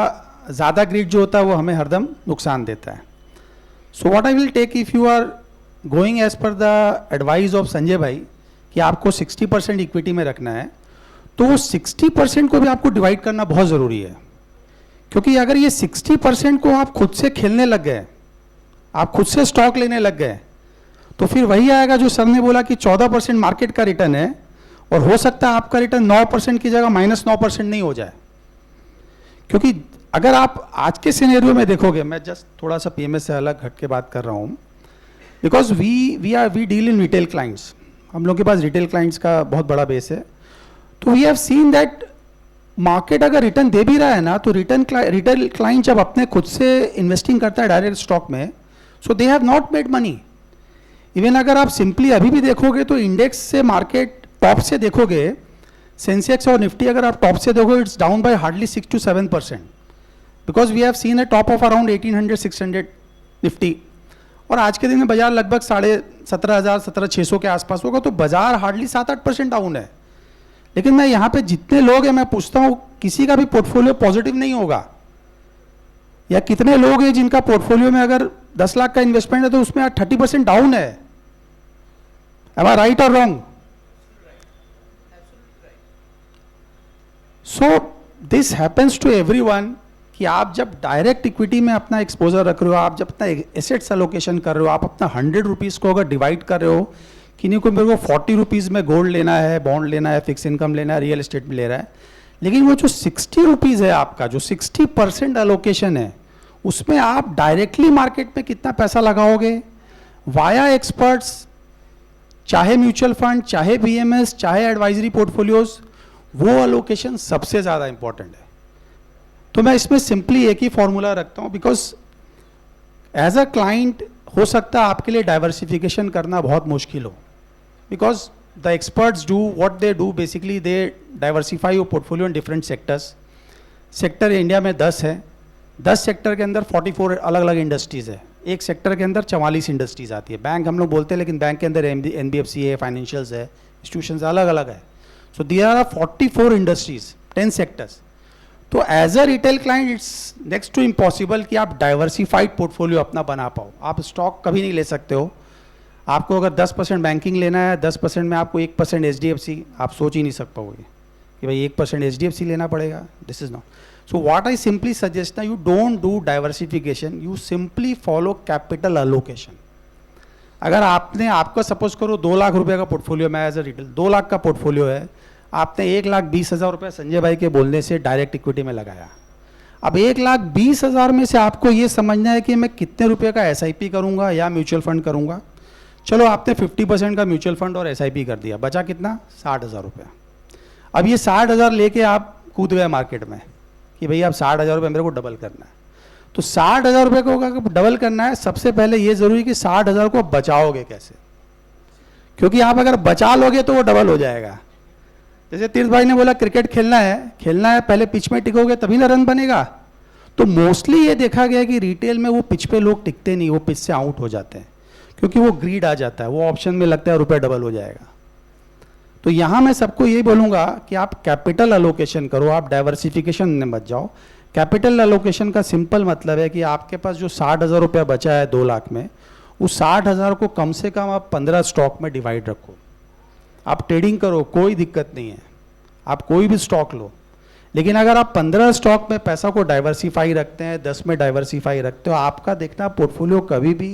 ज़्यादा ग्रीड जो होता है वो हमें हरदम नुकसान देता है. So what I will take, if you are going as per the advice of Sanjay bhai कि आपको 60% इक्विटी में रखना है, तो वो 60% को भी आपको डिवाइड करना बहुत ज़रूरी है. क्योंकि अगर ये 60% को आप खुद से खेलने लग गए, आप खुद से स्टॉक लेने लग गए, तो फिर वही आएगा जो सर ने बोला कि 14% मार्केट का रिटर्न है, और हो सकता है आपका रिटर्न 9% की जगह -9% नहीं हो जाए. क्योंकि अगर आप आज के सिनेरियो में देखोगे, मैं जस्ट थोड़ा सा PMS से अलग हट के बात कर रहा हूँ, because we deal in retail clients, हम लोग के पास रिटेल क्लाइंट्स का बहुत बड़ा बेस है. तो we have seen that market अगर रिटर्न दे भी रहा है ना, तो रिटेल क्लाइंट जब अपने खुद से इन्वेस्टिंग करता है डायरेक्ट स्टॉक में, so they have not made money. Even अगर आप सिंपली अभी भी देखोगे तो इंडेक्स से मार्केट टॉप से देखोगे, सेंसेक्स और निफ्टी अगर आप टॉप से देखोगे, it's down by hardly 6 to 7%, because we have seen a top of around 1800-600 Nifty, और आज के दिन में बाजार लगभग 17,500-17,600 के आसपास होगा. तो बाजार हार्डली 7-8% डाउन है. लेकिन मैं यहाँ पे जितने लोग हैं, मैं पूछता हूँ किसी का भी पोर्टफोलियो पॉजिटिव नहीं होगा, या कितने लोग हैं जिनका पोर्टफोलियो में अगर 10 लाख का इन्वेस्टमेंट है तो उसमें 30% डाउन है. Am I right or wrong? So this happens to everyone कि आप जब डायरेक्ट इक्विटी में अपना एक्सपोजर रख रहे हो, आप जब अपना एसेट्स एलोकेशन कर रहे हो, आप अपना 100 रुपीज़ को अगर डिवाइड कर रहे हो कि नहीं, कोई मेरे को 40 रुपीज़ में गोल्ड लेना है, बॉन्ड लेना है, फिक्स इनकम लेना है, रियल एस्टेट में ले रहा है, लेकिन वो जो 60 रुपीज़ है आपका, जो 60% एलोकेशन है, उसमें आप डायरेक्टली मार्केट में कितना पैसा लगाओगे वाया एक्सपर्ट्स, चाहे म्यूचुअल फंड, चाहे बीएमएस, चाहे एडवाइजरी पोर्टफोलियोज, वो अलोकेशन सबसे ज़्यादा इंपॉर्टेंट है. तो मैं इसमें सिंपली एक ही फॉर्मूला रखता हूँ, बिकॉज एज अ क्लाइंट हो सकता है आपके लिए डाइवर्सिफिकेशन करना बहुत मुश्किल हो, because the experts do what they do, basically they diversify your portfolio in different sectors. Sector India में 10 है, 10 सेक्टर के अंदर 44 अलग अलग इंडस्ट्रीज़ है. एक सेक्टर के अंदर 44 इंडस्ट्रीज़ आती है. बैंक हम लोग बोलते हैं, लेकिन बैंक के अंदर NBFC है, फाइनेंशियल्स है, इंस्टीट्यूशंस अलग अलग है. So there are 44 industries, 10 sectors. तो as a retail client it's next to impossible कि आप डाइवर्सिफाइड पोर्टफोलियो अपना बना पाओ. आप स्टॉक कभी नहीं ले सकते हो. आपको अगर 10% बैंकिंग लेना है, 10% में आपको 1% HDFC, आप सोच ही नहीं सक पाओगे कि भाई 1% HDFC लेना पड़ेगा. This is not. So what I simply suggest now, you don't do diversification, you simply follow capital allocation. अगर आपने, आपका सपोज करो 2 लाख रुपए का पोर्टफोलियो, मैं एज अ रिटेल 2 लाख का पोर्टफोलियो है, आपने 1,20,000 रुपये संजय भाई के बोलने से डायरेक्ट इक्विटी में लगाया. अब 1,20,000 में से आपको ये समझना है कि मैं कितने रुपए का SIP करूंगा या म्यूचुअल फंड करूंगा. चलो आपने 50% का म्यूचुअल फंड और SIP कर दिया, बचा कितना, 60,000 रुपये. अब ये 60,000 लेके आप कूद गए मार्केट में कि भैया अब 60,000 रुपये मेरे को डबल करना है. तो 60,000 रुपये को डबल करना है, सबसे पहले ये जरूरी कि 60,000 को बचाओगे कैसे, क्योंकि आप अगर बचा लोगे तो वो डबल हो जाएगा. जैसे तीर्थ भाई ने बोला क्रिकेट खेलना है, पहले पिच में टिकोगे तभी ना रन बनेगा. तो मोस्टली ये देखा गया कि रिटेल में वो पिच पे लोग टिकते नहीं, वो पिच से आउट हो जाते हैं, क्योंकि वो ग्रीड आ जाता है, वो ऑप्शन में लगता है रुपये डबल हो जाएगा. तो यहाँ मैं सबको यही बोलूँगा कि आप कैपिटल अलोकेशन करो, आप डाइवर्सिफिकेशन में मत जाओ. कैपिटल अलोकेशन का सिंपल मतलब है कि आपके पास जो 60,000 रुपया बचा है 2 लाख में, उस 60,000 को कम से कम आप 15 स्टॉक में डिवाइड रखो. आप ट्रेडिंग करो, कोई दिक्कत नहीं है, आप कोई भी स्टॉक लो. लेकिन अगर आप 15 स्टॉक में पैसा को डाइवर्सिफाई रखते हैं, 10 में डाइवर्सिफाई रखते हो, आपका देखना पोर्टफोलियो कभी भी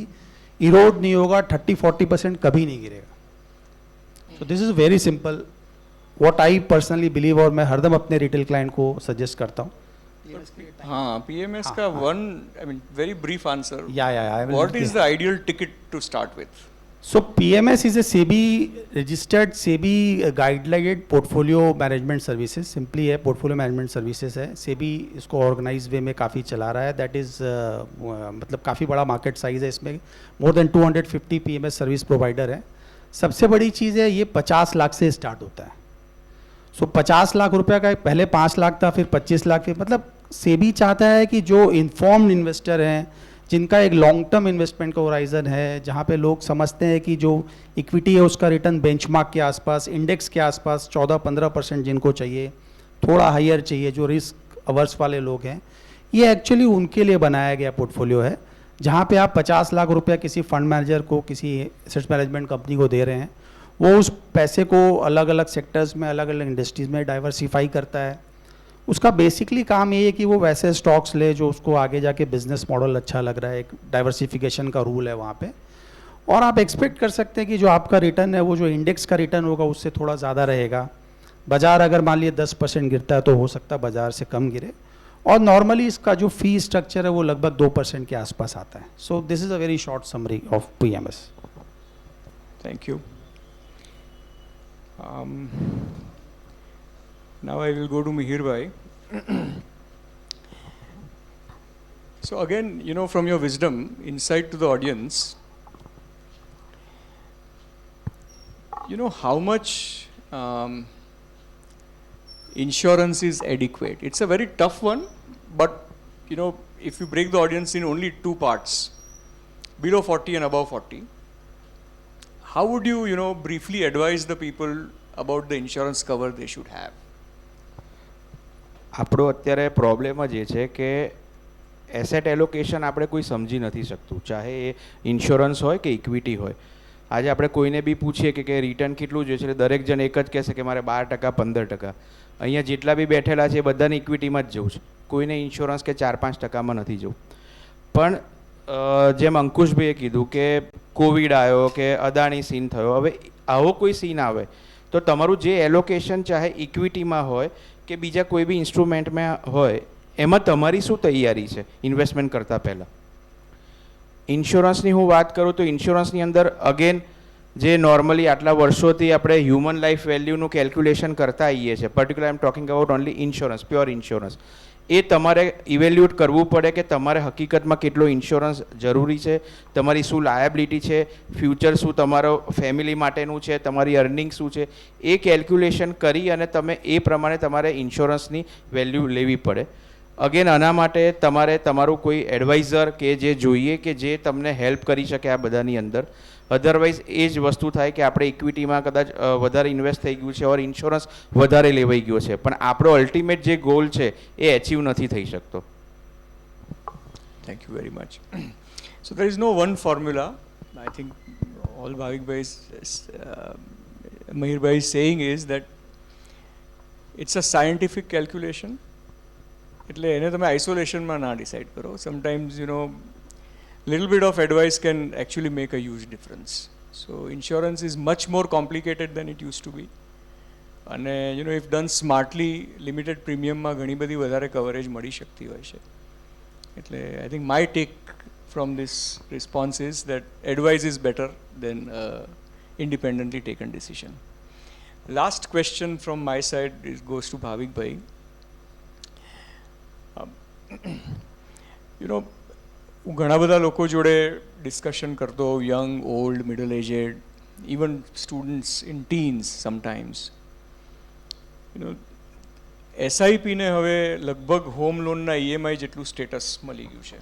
इरोड नहीं होगा, 30-40% कभी नहीं गिरेगा. So this is very simple, what I personally believe, और मैं हरदम अपने रिटेल क्लाइंट को सजेस्ट करता हूँ. हाँ, PMS का one, I mean, very brief answer. Yeah. What is the ideal ticket to start with? So PMS is a SEBI registered, SEBI guideline portfolio management services. Simply है portfolio management services है. SEBI इसको organized way में काफ़ी चला रहा है. That is मतलब काफ़ी बड़ा market size है इसमें. More than 250 PMS service provider है. सबसे बड़ी चीज़ है ये 50 लाख से स्टार्ट होता है. सो 50 लाख रुपए का पहले 5 लाख था, फिर 25 लाख, फिर मतलब सेबी चाहता है कि जो इन्फॉर्म्ड इन्वेस्टर हैं, जिनका एक लॉन्ग टर्म इन्वेस्टमेंट का होराइजन है, जहाँ पे लोग समझते हैं कि जो इक्विटी है उसका रिटर्न बेंचमार्क के आसपास, इंडेक्स के आसपास 14-15% जिनको चाहिए, थोड़ा हायर चाहिए, जो रिस्क अवर्स वाले लोग हैं, ये एक्चुअली उनके लिए बनाया गया पोर्टफोलियो है. जहाँ पे आप 50 लाख रुपया किसी फंड मैनेजर को, किसी एसेट मैनेजमेंट कंपनी को दे रहे हैं, वो उस पैसे को अलग अलग सेक्टर्स में, अलग अलग इंडस्ट्रीज़ में डाइवर्सिफाई करता है. उसका बेसिकली काम ये है कि वो वैसे स्टॉक्स ले जो उसको आगे जाके बिजनेस मॉडल अच्छा लग रहा है. एक डाइवर्सिफिकेशन का रूल है वहाँ पे. और आप एक्सपेक्ट कर सकते हैं कि जो आपका रिटर्न है वो जो इंडेक्स का रिटर्न होगा उससे थोड़ा ज़्यादा रहेगा. बाज़ार अगर मान लीजिए 10% गिरता है तो हो सकता है बाज़ार से कम गिरे. और नॉर्मली इसका जो फी स्ट्रक्चर है वो लगभग 2% के आसपास आता है. So this is a very short summary of PMS. Thank you. Now I will go to Mihir Bhai. So again, you know, from your wisdom, insight to the audience, you know, how much insurance is adequate? It's a very tough one, but you know, if you break the audience in only two parts, below 40 and above 40, how would you, you know, briefly advise the people about the insurance cover they should have? આપણો અત્યારે problem જ એ છે કે asset allocation આપણે કોઈ સમજી નથી શકતું, ચાહે એ ઇન્સ્યોરન્સ હોય કે ઇક્વિટી હોય. આજે આપણે કોઈને બી પૂછીએ કે રિટર્ન કેટલું જોઈએ છે, એટલે દરેક જણ એક જ કહેશે કે મારે 12% 15%. અહીંયા જેટલા બી બેઠેલા છે એ બધાને ઇક્વિટીમાં જ જવું છે, કોઈને ઇન્સ્યોરન્સ કે 4-5%માં નથી જવું. પણ જેમ અંકુશભાઈએ કીધું કે કોવિડ આવ્યો કે અદાણી સીન થયો, હવે આવો કોઈ સીન આવે તો તમારું જે એલોકેશન ચાહે ઇક્વિટીમાં હોય કે બીજા કોઈ બી ઇન્સ્ટ્રુમેન્ટમાં હોય, એમાં તમારી શું તૈયારી છે ઇન્વેસ્ટમેન્ટ કરતાં પહેલાં. ઇન્સ્યોરન્સની હું વાત કરું તો ઇન્સ્યોરન્સની અંદર અગેન જે નોર્મલી આટલા વર્ષોથી આપણે હ્યુમન લાઈફ વેલ્યુનું કેલ્ક્યુલેશન કરતા આવીએ છીએ, particular I am talking about only insurance, pure insurance, એ તમારે ઇવેલ્યુએટ કરવું પડે કે તમારે હકીકતમાં કેટલો ઇન્સ્યોરન્સ જરૂરી છે, તમારી શું લાયબિલિટી છે, ફ્યુચર શું તમારો ફેમિલી માટેનું છે, તમારી અર્નિંગ શું છે, એ કેલ્ક્યુલેશન કરી અને તમે એ પ્રમાણે તમારે ઇન્સ્યોરન્સની વેલ્યુ લેવી પડે. અગેન આના માટે તમારે તમારું કોઈ એડવાઇઝર કે જે જોઈએ કે જે તમને હેલ્પ કરી શકે આ બધાની અંદર. અધરવાઇઝ એ જ વસ્તુ થાય કે આપણે ઇક્વિટીમાં કદાચ વધારે ઇન્વેસ્ટ થઈ ગયું છે ઓર ઇન્સ્યોરન્સ વધારે લેવાઈ ગયો છે, પણ આપણો અલ્ટિમેટ જે ગોલ છે એ અચીવ નથી થઈ શકતો. Thank you very much. So there is no one formula. I think all Bhavik Bhai Mahir Bhai is saying is that it's a scientific calculation. એટલે એને તમે આઇસોલેશનમાં ના ડિસાઇડ કરો. Sometimes you no little bit of advice can actually make a huge difference. So insurance is much more complicated than it used to be. અને you know, if done smartly, limited premium માં ઘણી બધી વધારે coverage મળી શકતી હોય છે. એટલે I think my take from this response is that advice is better than independently taken decision. Last question from my side goes to Bhavik Bhai. You know, હું ઘણા બધા લોકો જોડે ડિસ્કશન કરતો, young, old, middle aged, even students in teens sometimes. You know, એસઆઈપીને હવે લગભગ home લોનના EMI જેટલું સ્ટેટસ મળી ગયું છે.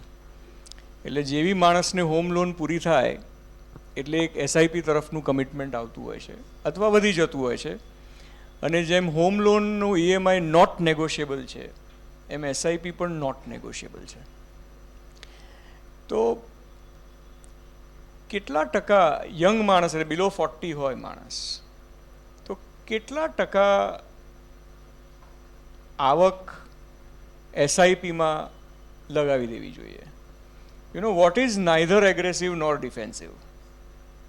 એટલે જેવી માણસને હોમ લોન પૂરી થાય એટલે એક એસઆઈપી તરફનું કમિટમેન્ટ આવતું હોય છે અથવા વધી જતું હોય છે. અને જેમ હોમ લોનનું EMI નોટ નેગોશિયેબલ છે, એમ એસઆઈપી પણ નોટ નેગોશિયેબલ છે. તો કેટલા ટકા યંગ માણસ, એટલે બિલો 40 હોય માણસ, તો કેટલા ટકા આવક એસઆઈપીમાં લગાવી દેવી જોઈએ? You know, what is neither aggressive nor defensive?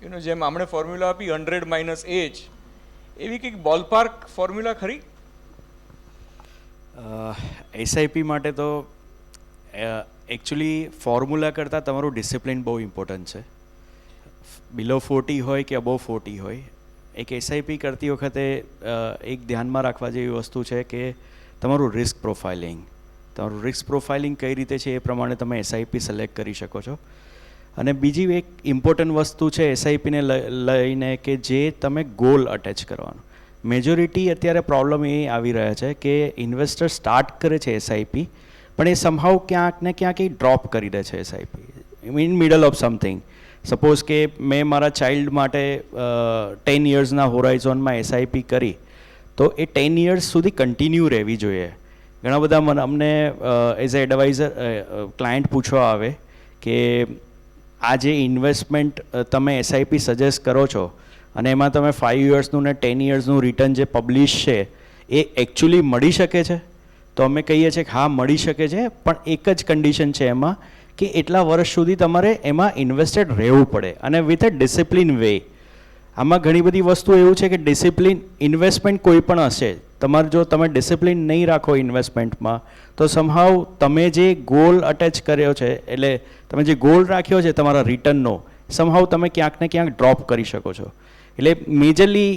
You know, જેમ આપણે ફોર્મ્યુલા આપી 100 માઇનસ એજ, એવી કંઈક બોલપાર્ક ફોર્મ્યુલા ખરી? એસઆઈપી માટે તો એકચ્યુઅલી ફોર્મ્યુલા કરતાં તમારું ડિસિપ્લિન બહુ ઇમ્પોર્ટન્ટ છે. બિલો 40 હોય કે અબોવ 40 હોય, એક એસઆઈપી કરતી વખતે એક ધ્યાનમાં રાખવા જેવી વસ્તુ છે કે તમારું રિસ્ક પ્રોફાઇલિંગ. તમારું રિસ્ક પ્રોફાઇલિંગ કઈ રીતે છે એ પ્રમાણે તમે એસઆઈપી સિલેક્ટ કરી શકો છો. અને બીજી એક ઇમ્પોર્ટન્ટ વસ્તુ છે એસઆઈપીને લઈને કે જે તમે ગોલ અટેચ કરવાનું. મેજોરિટી અત્યારે પ્રોબ્લેમ એ આવી રહ્યા છે કે ઇન્વેસ્ટર સ્ટાર્ટ કરે છે એસઆઈપી, પણ એ સમહાવ ક્યાંક ને ક્યાંક એ ડ્રોપ કરી દે છે SIP in middle of something. Suppose કે મેં મારા ચાઇલ્ડ માટે 10 યર્સના હોરાઇઝોનમાં એસઆઈપી કરી, તો એ 10 યર્સ સુધી કન્ટિન્યુ રહેવી જોઈએ. ઘણા બધા અમને એઝ એ એડવાઇઝર ક્લાયન્ટ પૂછવા આવે કે આ જે ઇન્વેસ્ટમેન્ટ તમે એસઆઈપી સજેસ્ટ કરો છો અને એમાં તમે 5 યર્સનું ને 10 યર્સનું રિટર્ન જે પબ્લિશ છે એ એકચ્યુઅલી મળી શકે છે? તો અમે કહીએ છીએ કે હા, મળી શકે છે, પણ એક જ કન્ડિશન છે એમાં કે એટલા વર્ષ સુધી તમારે એમાં ઇન્વેસ્ટેડ રહેવું પડે અને વિથ અ ડિસિપ્લિન વે. આમાં ઘણી બધી વસ્તુ એવું છે કે ડિસિપ્લિન ઇન્વેસ્ટમેન્ટ કોઈ પણ હશે, જો તમે ડિસિપ્લિન નહીં રાખો ઇન્વેસ્ટમેન્ટમાં તો સમહાવ તમે જે ગોલ અટેચ કર્યો છે એટલે તમે જે ગોલ રાખ્યો છે તમારા રિટર્નનો સમહાવ તમે ક્યાંક ને ક્યાંક ડ્રોપ કરી શકો છો. એટલે મેજરલી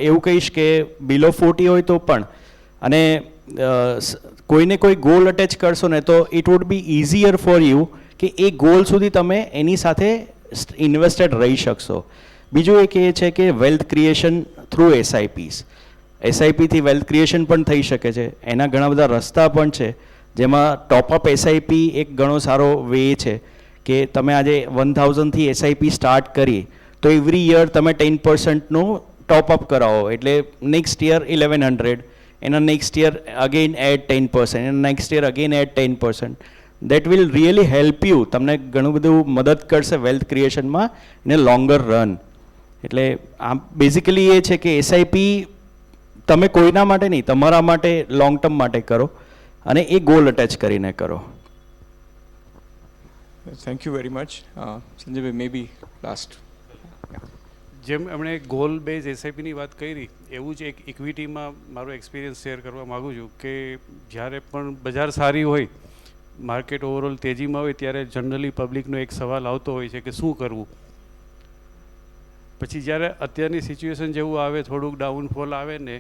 એવું કહીશ કે બિલો 40 હોય તો પણ અને કોઈને કોઈ ગોલ અટેચ કરશો ને તો it would be easier for you કે એ ગોલ સુધી તમે એની સાથે ઇન્વેસ્ટેડ રહી શકશો. બીજું એક એ છે કે વેલ્થ ક્રિએશન થ્રુ એસઆઈપીસ. એસઆઈપીથી વેલ્થ ક્રિએશન પણ થઈ શકે છે, એના ઘણા બધા રસ્તા પણ છે, જેમાં ટોપઅપ એસઆઈપી એક ઘણો સારો વે છે કે તમે આજે 1000થી એસઆઈપી સ્ટાર્ટ કરી તો એવરી યર તમે 10%નું ટોપઅપ કરાવો એટલે નેક્સ્ટ યર 1100, એના નેક્સ્ટ યર અગેન એડ 10%, એના next year again add 10%. That will really help you, તમને ઘણું બધું મદદ કરશે વેલ્થ ક્રિએશનમાં ઇન એ લોંગર રન. એટલે આ બેઝિકલી એ છે કે એસઆઈપી તમે કોઈના માટે નહીં, તમારા માટે લોંગ ટર્મ માટે કરો અને એ ગોલ અટેચ કરીને કરો. Thank you very much. સંજયભાઈ, મે બી લાસ્ટ. જેમ એમણે ગોલ બેઝ એસઆઈપીની વાત કરી એવું જ એક ઇક્વિટીમાં મારો એક્સપિરિયન્સ શેર કરવા માગું છું કે જ્યારે પણ બજાર સારી હોય, માર્કેટ ઓવરઓલ તેજીમાં હોય ત્યારે જનરલી પબ્લિકનો એક સવાલ આવતો હોય છે કે શું કરવું. પછી જ્યારે અત્યારની સિચ્યુએશન જેવું આવે, થોડુંક ડાઉનફોલ આવે ને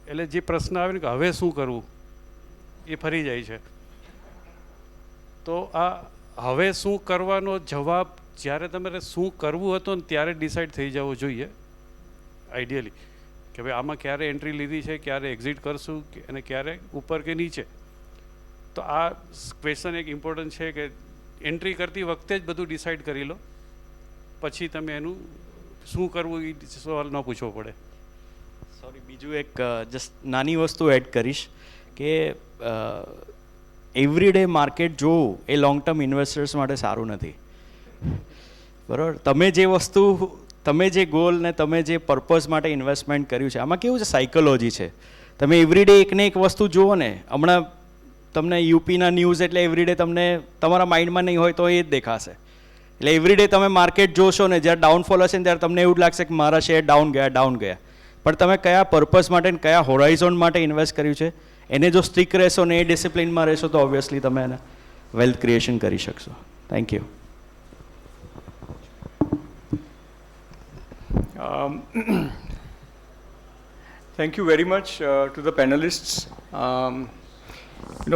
એટલે જે પ્રશ્ન આવે ને કે હવે શું કરવું એ ફરી જાય છે. તો આ હવે શું કરવાનો જવાબ જ્યારે તમારે શું કરવું હતું ને ત્યારે ડિસાઇડ થઈ જવો જોઈએ આઈડિયલી કે ભાઈ આમાં ક્યારે એન્ટ્રી લીધી છે, ક્યારે એક્ઝિટ કરશું અને ક્યારે ઉપર કે નીચે. તો આ ક્વેશ્ચન એક ઇમ્પોર્ટન્ટ છે કે એન્ટ્રી કરતી વખતે જ બધું ડિસાઇડ કરી લો, પછી તમે એનું શું કરવું એ સવાલ ન પૂછવો પડે. સોરી, બીજું એક જસ્ટ નાની વસ્તુ એડ કરીશ કે એવરીડે માર્કેટ જોવું એ લોંગ ટર્મ ઇન્વેસ્ટર્સ માટે સારું નથી. બરાબર, તમે જે વસ્તુ, તમે જે ગોલ ને તમે જે પર્પઝ માટે ઇન્વેસ્ટમેન્ટ કર્યું છે, આમાં કેવું છે સાયકોલોજી છે. તમે એવરીડે એકને એક વસ્તુ જુઓ ને, હમણાં તમને યુપીના ન્યૂઝ એટલે એવરીડે તમને તમારા માઇન્ડમાં નહીં હોય તો એ જ દેખાશે. એટલે એવરીડે તમે માર્કેટ જોશો ને જ્યારે ડાઉનફોલ હશે ને ત્યારે તમને એવું જ લાગશે કે મારા શેર ડાઉન ગયા. પણ તમે કયા પર્પઝ માટે ને કયા હોરાઇઝોન માટે ઇન્વેસ્ટ કર્યું છે એને જો સ્ટ્રિક રહેશો ને એ ડિસિપ્લિનમાં રહેશો તો ઓબ્વિયસલી તમે એને વેલ્થ ક્રિએશન કરી શકશો. Thank you. Thank you very much to the panelists.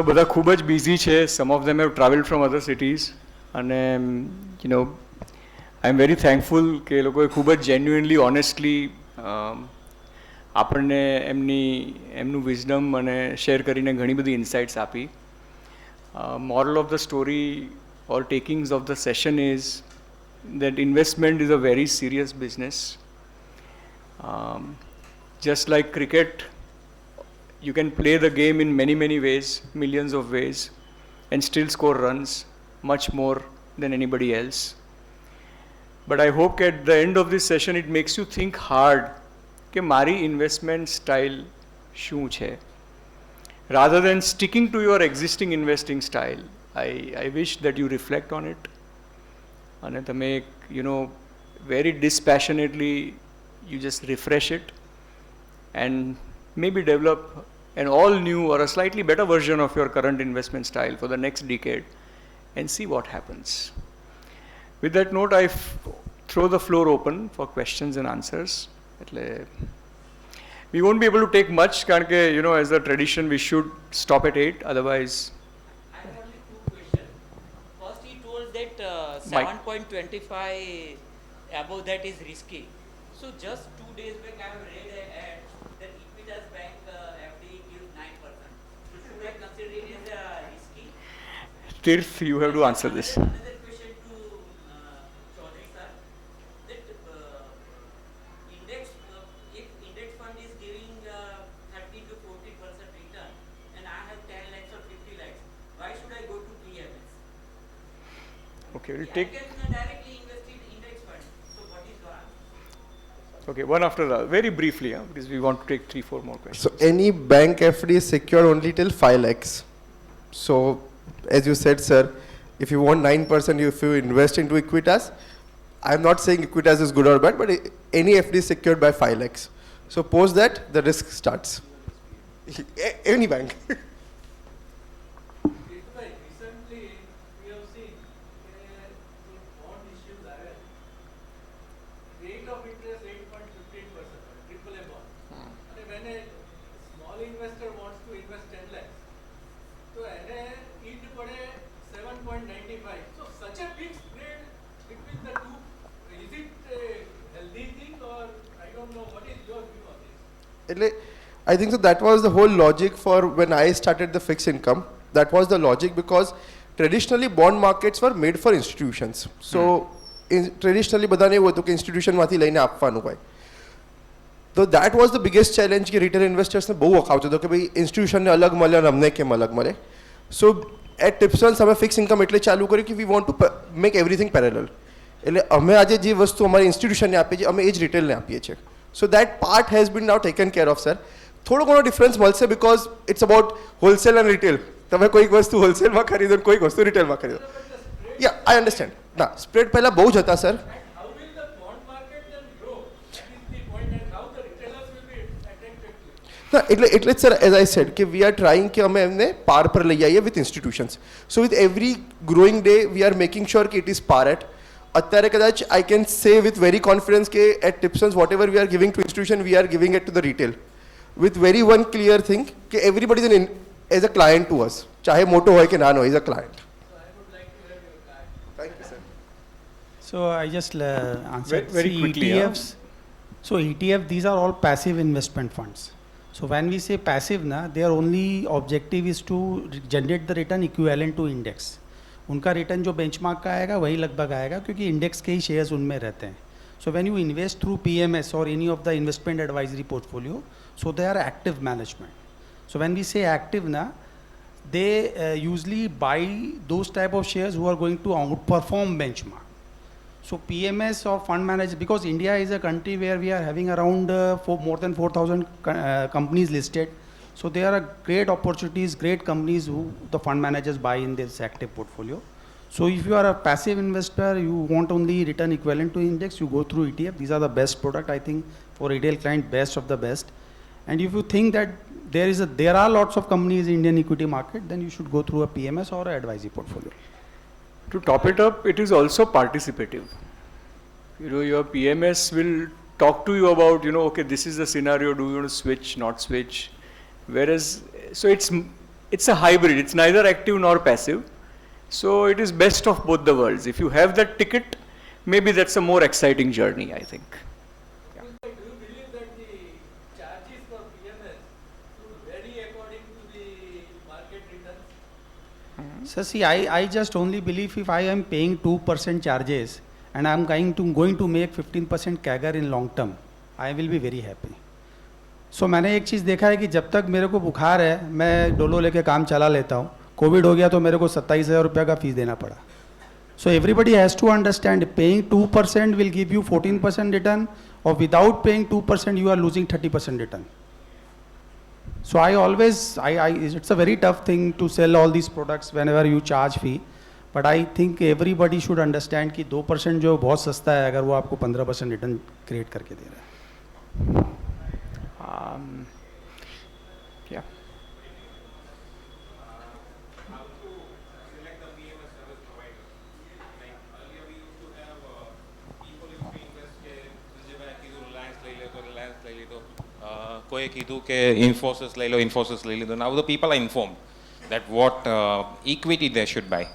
બધા ખૂબ જ બિઝી છે. Some of them have travelled from other cities અને આઈ એમ વેરી થેન્કફુલ કે એ લોકોએ ખૂબ જ જેન્યુઇનલી, ઓનેસ્ટલી આપણને એમનું વિઝડમ અને શેર કરીને ઘણી બધી ઇન્સાઇટ્સ આપી. Moral of the story or takings of the session is that investment is a very serious business. Just like cricket, you can play the game in many ways, millions of ways, and still score runs much more than anybody else. But I hope at the end of this session it makes you think hard કે મારી investment style શું છે. Rather than sticking to your existing investing style, I wish that you reflect on it. અને તમે very dispassionately you just refresh it and maybe develop an all new or a slightly better version of your current investment style for the next decade and see what happens. With that note, I throw the floor open for questions and answers. We won't be able to take much કારણ કે as a tradition we should stop at 8, otherwise that 7.25 above that is risky. So just 2 days back I have read an ad that Equitas Bank FD gives 9%. So should I consider it as risky? Tirth, you have to answer this. Another question to Chaudhary sir. That if index fund is giving 30 to 40% return and I have 10 lakhs or 50 lakhs, why should I go to PMS? Okay, we'll I take. can directly invest in index fund. So what is your answer? Okay, one after the other. Very briefly, because we want to take 3-4 more questions. So any bank FD is secured only till 5 lakhs. So as you said, sir, if you want 9%, if you invest into Equitas, I'm not saying Equitas is good or bad, but any FD is secured by 5 lakhs. So post that, the risk starts. Any bank. Recently, we have seen bond issues are rate of interest 8.15%, AAA bond. And when a small investor wants to invest 10 lakhs, so yield pade 7.95. So such a big spread between the two, is it a healthy thing or I don't know, what is your view on this? I think so that was the whole logic for when I started the fixed income. That was the logic because traditionally bond markets were made for institutions. So traditionally બધાને એવું હતું કે ઇન્સ્ટિટ્યુશનમાંથી લઈને આપવાનું હોય. તો that was the biggest challenge કે retail investors ને બહુ વખાવતો હતો કે ભાઈ ઇન્સ્ટિટ્યુશનને અલગ મળે અને અમને કેમ અલગ મળે. So at Tipsons અમે ફિક્સ ઇન્કમ એટલે ચાલુ કર્યું કે we want to make everything parallel. એટલે અમે આજે જે વસ્તુ અમારી ઇન્સ્ટિટ્યુશનને આપીએ છીએ અમે એ જ રિટેલને આપીએ છીએ. So that part has been now taken care of, sir. થોડો ઘણો ડિફરન્સ મળશે because it's about wholesale and retail. તમે કોઈક વસ્તુ હોલસેલમાં ખરીદો ને કોઈક વસ્તુ રિટેલમાં ખરીદો. Yeah, I understand. ના સ્પ્રેડ પહેલાં બહુ જ હતા sir. How will the bond market then grow? That is the point, and how the retailers will be attracted to it. ના એટલે જ સર એઝ આઈ સેડ કે વી આર ટ્રાઇંગ કે અમે એમને પાર પર લઈ આવીએ with institutions. So with every growing day we are making sure કે ઇટ ઇઝ પાર એટ. અત્યારે કદાચ I can say with very confidence કે at Tipsons whatever we are giving to institution we are giving it to the retail with very one clear thing કે everybody is a client to us, ચાહે મોટો હોય કે નાનો, is a client. So I would like to hear your card. Thank you, sir. So I just answered. Very See, quickly, ETFs. So ETF, these are all passive investment funds. So when we say passive, their only objective is to generate the return equivalent to index. उनका return जो benchmark का आएगा वही लगभग आएगा क्योंकि index के ही shares उनमें रहते हैं. So when you invest through PMS or any of the investment advisory portfolio, so they are active management. So when we say active, they usually buy those type of shares who are going to outperform benchmark. So PMS or fund manager, because India is a country where we are having around more than 4,000 companies listed. So there are great opportunities, great companies who the fund managers buy in this active portfolio. So if you are a passive investor, you want only return equivalent to index, you go through ETF. These are the best product, I think, for retail client, best of the best. And if you think that there are lots of companies in Indian equity market, then you should go through a PMS or a advisory portfolio. To top it up, it is also participative. You know, your PMS will talk to you about, you know, okay, this is the scenario, do you want to switch, not switch? Whereas, so it's a hybrid, it's neither active nor passive. So it is best of both the worlds. If you have that ticket, maybe that's a more exciting journey, I think. Do you believe that the charges for PMS should vary according to the market returns? So see, I just only believe if I am paying 2% charges and I am going to make 15% CAGR in long term, I will be very happy. So मैंने एक चीज़ देखा है कि जब तक मेरे को बुखार है मैं डोलो लेके काम चला लेता हूँ. कोविड हो गया तो मेरे को 27,000 रुपया का फीस देना पड़ा. So everybody has to understand paying 2% will give you 14% return, or without paying 2% you are losing 30% return. So I always, it's a very tough thing to sell all these products whenever you charge fee. But I think everybody should understand कि 2% जो बहुत सस्ता है अगर वो आपको 15% return create करके दे रहा है. Yeah. કોઈએ કીધું કે ઇન્ફોસિસ લઈ લો, ઇન્ફોસિસ લઈ લીધો. Now the people are informed that what equity they should buy.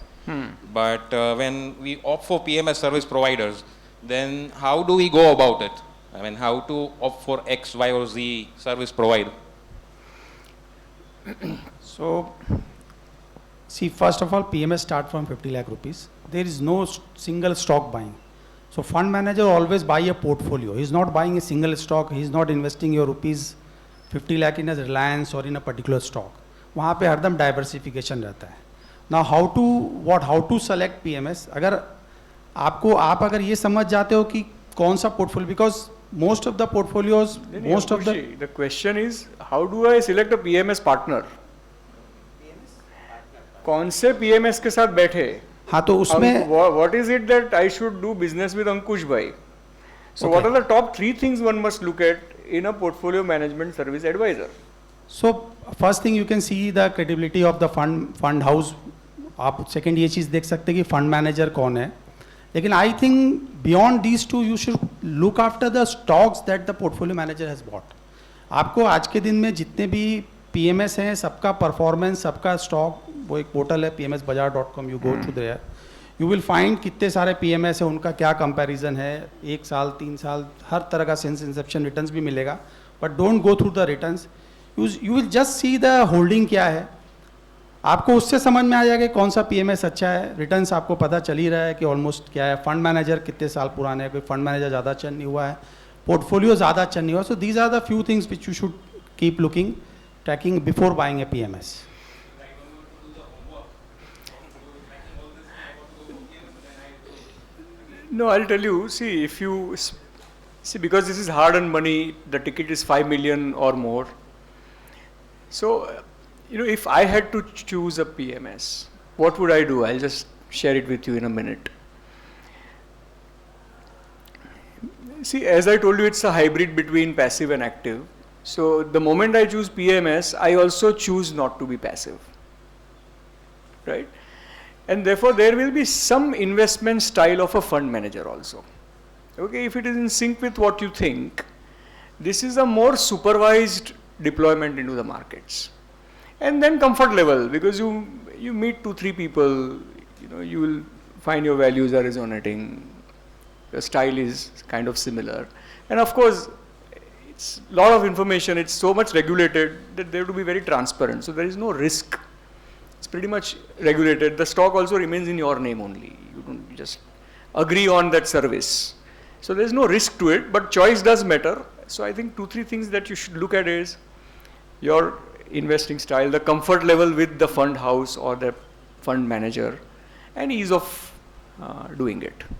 But when we opt for PMS service providers, then how do we go about it? I mean, how to opt for X, Y or Z service provider? So, see, first of all, PMS start from 50 lakh rupees. There is no single stock buying. So fund manager always buy a portfolio. He is not buying a single stock. He is not investing your rupees 50 lakh in a Reliance or in a particular stock. वहाँ पे हरदम diversification रहता है. Now how to select PMS? अगर आप अगर ये समझ जाते हो कि कौन सा portfolio, because most of the portfolios, the question is, how do I select a PMS partner? कौन से PMS के साथ बैठे? हाँ तो उसमें what is it that I should do business with Ankush bhai? So what are the top 3 things one must look at in a portfolio management service advisor? So first thing you can see the credibility of the fund house. आप second ये चीज़ देख सकते हैं कि fund manager कौन है. लेकिन I think beyond these two you should look after the stocks that the portfolio manager has bot. आपको आज के दिन में जितने भी PMS हैं सबका परफॉर्मेंस, सबका स्टॉक, वो एक पोर्टल है pmsbazaar.com, you go to there, you will find कितने सारे PMS है, उनका क्या कंपैरिजन है, 1 साल 3 साल, हर तरह का सिंस इंसेप्शन रिटर्न्स भी मिलेगा. But don't go through the returns, you will just see the holding क्या है. आपको उससे समझ में आ जाएगा कौन सा PMS अच्छा है. रिटर्न्स आपको पता चल ही रहा है कि ऑलमोस्ट क्या है. फंड मैनेजर कितने साल पुराने हैं, कोई फंड मैनेजर ज़्यादा अच्छा नहीं हुआ है, पोर्टफोलियो ज़्यादा अच्छा नहीं हुआ. So these are the few things which you should keep looking, tracking before buying a PMS. No, I'll tell you, see, if you see, because this is hard-earned money, the ticket is 5 million or more. So, if I had to choose a PMS, what would I do? I'll just share it with you in a minute. See, as I told you, it's a hybrid between passive and active. So the moment I choose PMS, I also choose not to be passive, right? And therefore there will be some investment style of a fund manager also. Okay, if it is in sync with what you think, this is a more supervised deployment into the markets. And then comfort level, because you meet 2-3 people, you will find your values are resonating, the style is kind of similar, and of course it's a lot of information, it's so much regulated that they have to be very transparent. So there is no risk. It's pretty much regulated. The stock also remains in your name only. You don't just agree on that service. So there is no risk to it, but choice does matter. So I think 2-3 things that you should look at is your investing style, the comfort level with the fund house or the fund manager, and ease of doing it.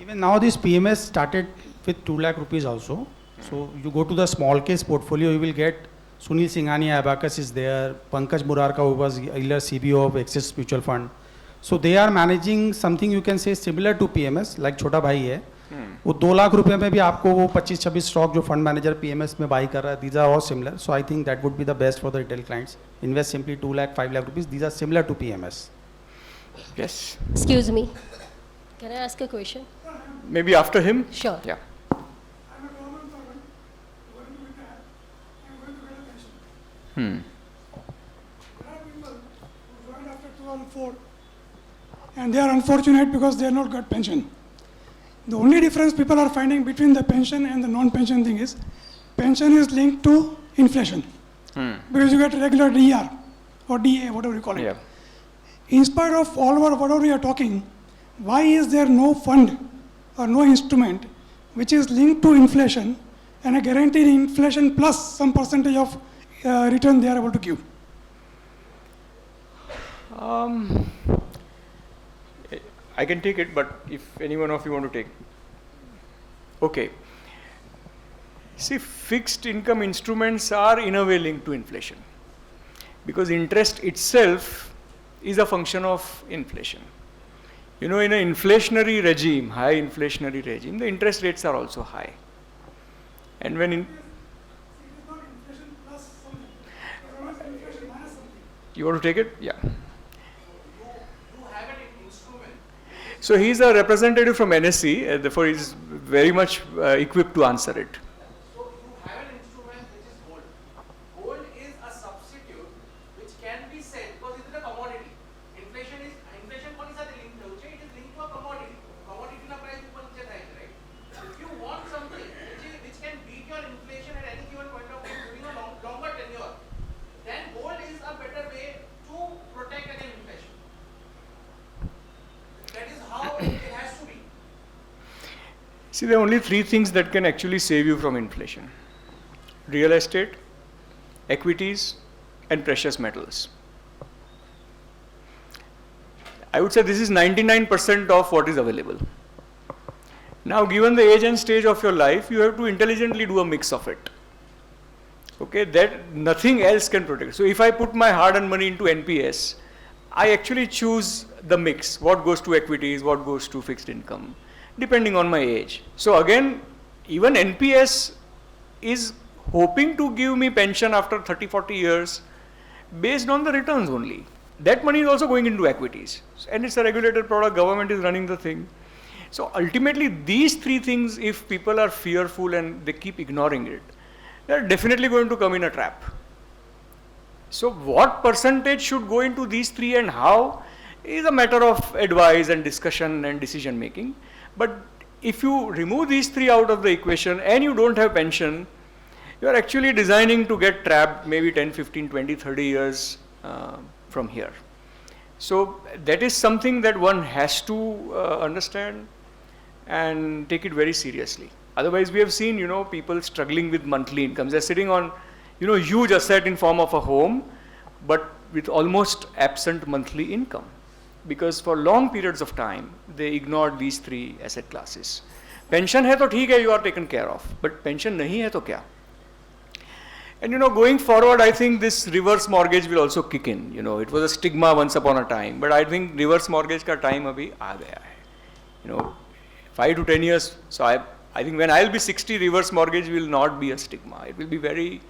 Even now this PMS started with 2 lakh rupees also. So you go to the small case portfolio, you will get Sunil Singhania, Abacus is there, Pankaj Murarka, who was earlier CBO of Axis Mutual Fund. So they are managing something you can say similar to PMS, like छोटा भाई है. वो 2 लाख रुपए में भी आपको वो 25-26 stock जो फंड मैनेजर PMS में बाई कर रहा है, these are all similar. So I think that would be the best for the retail clients. Invest simply 2 lakh, 5 lakh rupees. These are similar to PMS. Yes. Excuse me. Can I ask a question? Maybe after him? Sure. Yeah. There are people who joined after 2004 and they are unfortunate because they are not got pension. The only difference people are finding between the pension and the non-pension thing is pension is linked to inflation because you get regular DER or DA, whatever you call it. Yeah. In spite of all our whatever we are talking, why is there no fund or no instrument which is linked to inflation and a guaranteed inflation plus some percentage of return they are able to give? I can take it, but if any one of you want to take. Okay. See, fixed income instruments are in a way linked to inflation because interest itself is a function of inflation. In an inflationary regime, high inflationary regime, the interest rates are also high. And when you want to take it? Yeah. So he is a representative from NSE, therefore he is very much equipped to answer it. So you have an instrument which is gold. Gold is a substitute which can be said because it is a commodity. Inflation कौन सा linked है? It is linked to a commodity. Commodity ना price ऊपर नीचे था, right? If you want something which can beat your inflation at any given point of time during a longer tenure, then gold is a better way to protect against inflation. That is how it has to be. See, there are only 3 things that can actually save you from inflation: real estate, equities, and precious metals. I would say this is 99% of what is available. Now, given the age and stage of your life, you have to intelligently do a mix of it. Okay, that nothing else can protect. So if I put my hard-earned money into NPS, I actually choose the mix, what goes to equities, what goes to fixed income, depending on my age. So again, even NPS is hoping to give me pension after 30, 40 years based on the returns only. That money is also going into equities. And it's a regulated product, government is running the thing. So ultimately, these three things, if people are fearful and they keep ignoring it, they're definitely going to come in a trap. So what percentage should go into these three and how is a matter of advice and discussion and decision making. But if you remove these three out of the equation and you don't have pension, you are actually designing to get trapped maybe 10, 15, 20, 30 years from here. So that is something that one has to understand and take it very seriously. Otherwise, we have seen, people struggling with monthly incomes. They're sitting on, huge asset in form of a home, but with almost absent monthly income. Because for long periods of time, they ignored these three asset classes. Pension hai to theek hai, you are taken care of. But pension nahi hai to kya? And going forward, I think this reverse mortgage will also kick in. It was a stigma once upon a time, but I think reverse mortgage ka time abhi aa gaya hai. 5 to 10 years. So I think when I'll be 60, reverse mortgage will not be a stigma. It will be very.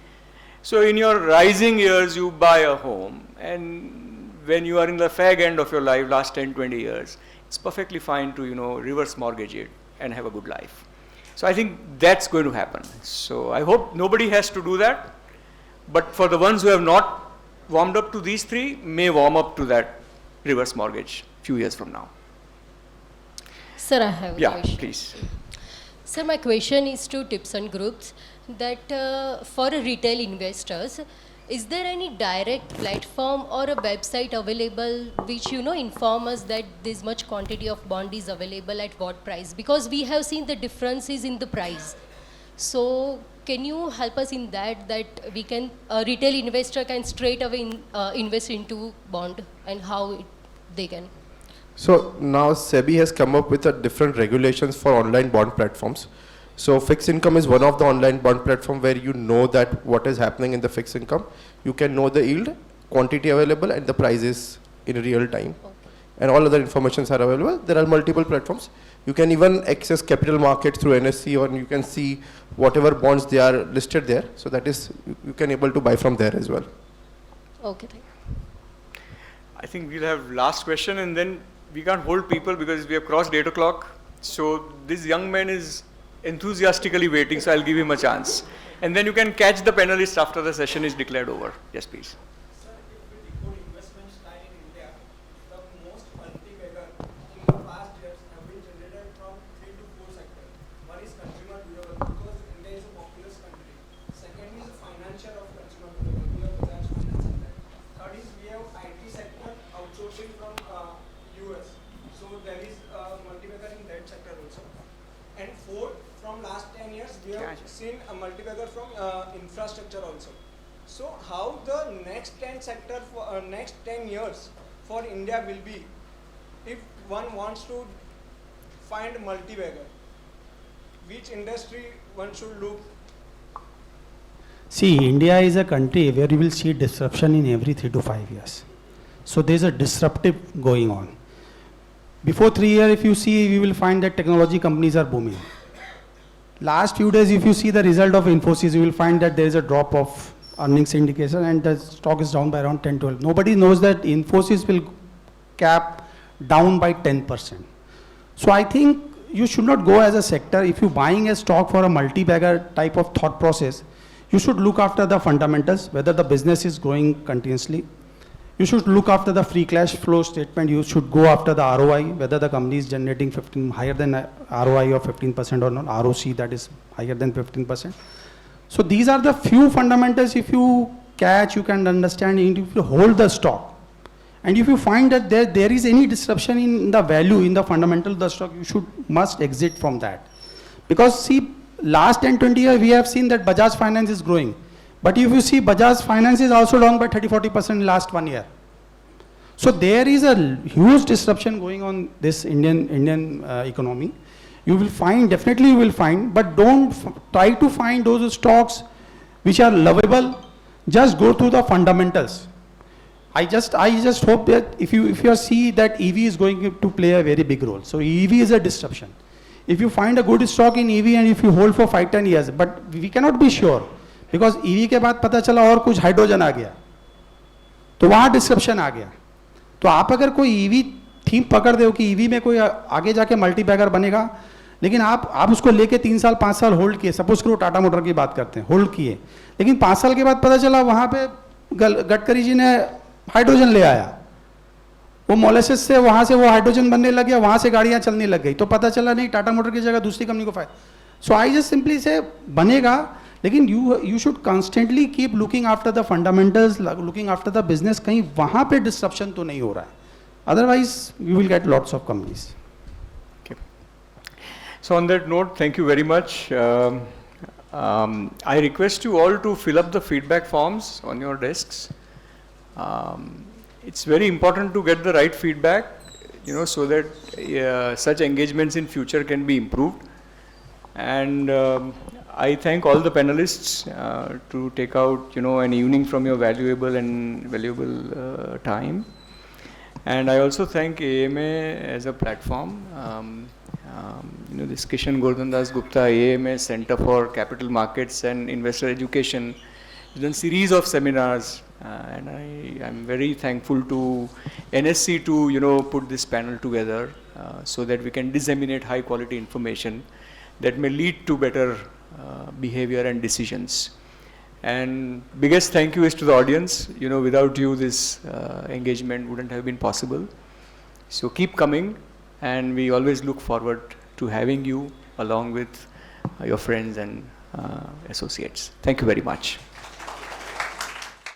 So in your rising years, you buy a home, and when you are in the fag end of your life, last 10, 20 years, it's perfectly fine to reverse mortgage it and have a good life. So I think that's going to happen. So I hope nobody has to do that. But for the ones who have not warmed up to these three, may warm up to that reverse mortgage few years from now. Sir, I have a question. Yeah, please. Sir, my question is to tips and groups that for retail investors, is there any direct platform or a website available which inform us that this much quantity of bond is available at what price? Because we have seen the differences in the price. So can you help us in that we can a retail investor can straight away invest into bond and how they can? So now SEBI has come up with different regulations for online bond platforms. So fixed income is one of the online bond platform where you know that what is happening in the fixed income. You can know the yield, quantity available, and the prices in real time. Okay. And all other informations are available. There are multiple platforms. You can even access capital markets through NSE, or you can see whatever bonds they are listed there. So that is, you can able to buy from there as well. Okay, thank you. I think we'll have last question, and then we can't hold people because we have crossed 8 o'clock. So this young man is enthusiastically waiting, so I'll give him a chance. And then you can catch the panelists after the session is declared over. Yes, please. Sir, if we decode investment style in India, the most multi-bagger in the past years have been generated from 3 to 4 sectors. One is consumer durable, because India is a populous country. Second is financial of consumer durable, we have Bajaj Finance in that. Third is we have IT sector outsourcing from US. So there is multi-bagger in that sector also. And fourth, from last 10 years, we have seen a multi-bagger from infrastructure also. So how the next 10 sector for next 10 years for India will be if one wants to find multi-bagger? Which industry one should look? See, India is a country where you will see disruption in every 3 to 5 years. So there is a disruptive going on. Before 3 years, if you see, we will find that technology companies are booming. Last few days, if you see the result of Infosys, you will find that there is a drop of earnings indication and the stock is down by around 10-12. Nobody knows that Infosys will cap down by 10%. So I think you should not go as a sector. If you're buying a stock for a multi-bagger type of thought process, you should look after the fundamentals, whether the business is growing continuously. You should look after the free cash flow statement. You should go after the ROI, whether the company is generating higher than ROI of 15% or not, ROC that is higher than 15%. So these are the few fundamentals. If you catch, you can understand, if you hold the stock. And if you find that there is any disruption in the value, in the fundamental of the stock, you must exit from that. Because see, last 10-20 years, we have seen that Bajaj Finance is growing. But if you see, Bajaj Finance is also down by 30-40% in last 1 year. So there is a huge disruption going on this Indian economy. You will find, definitely you will find, but don't try to find those stocks which are lovable. Just go through the fundamentals. I just hope that if you see that EV is going to play a very big role. So EV is a disruption. If you find a good stock in EV and if you hold for 5-10 years, but we cannot be sure. Because EV के बाद पता चला और कुछ hydrogen आ गया, तो वहाँ description आ गया। तो आप अगर कोई ईवी थीम पकड़ दो कि ईवी में कोई आगे जाके मल्टीबैगर बनेगा, लेकिन आप उसको लेके 3 साल 5 साल होल्ड किए, सपोज करो टाटा मोटर की बात करते हैं, होल्ड किए, लेकिन 5 साल के बाद पता चला वहाँ पे गडकरी जी ने हाइड्रोजन ले आया, वो मोलेसिस से वहाँ से वो हाइड्रोजन बनने लग गया, वहाँ से गाड़ियाँ चलने लग गई, तो पता चला नहीं टाटा मोटर की जगह दूसरी कंपनी को फायदा। सो आई जस्ट सिंपली से बनेगा, लेकिन you should constantly keep looking after the fundamentals, looking after the business, कहीं वहाँ पे डिस्ट्रप्शन तो नहीं हो रहा है, otherwise you will get lots of companies. Okay. So on that note, thank you very much. I request you all to fill up the feedback forms on your desks. It's very important to get the right feedback, so that such engagements in future can be improved. And I thank all the panelists to take out, an evening from your valuable time. And I also thank AMA as a platform. This Kishan Gordhan Das Gupta AMA Center for Capital Markets and Investor Education has done series of seminars, and I am very thankful to NSC to put this panel together so that we can disseminate high quality information that may lead to better behavior and decisions. And biggest thank you is to the audience. Without you, this engagement wouldn't have been possible. So keep coming, and we always look forward to having you along with your friends and associates. Thank you very much.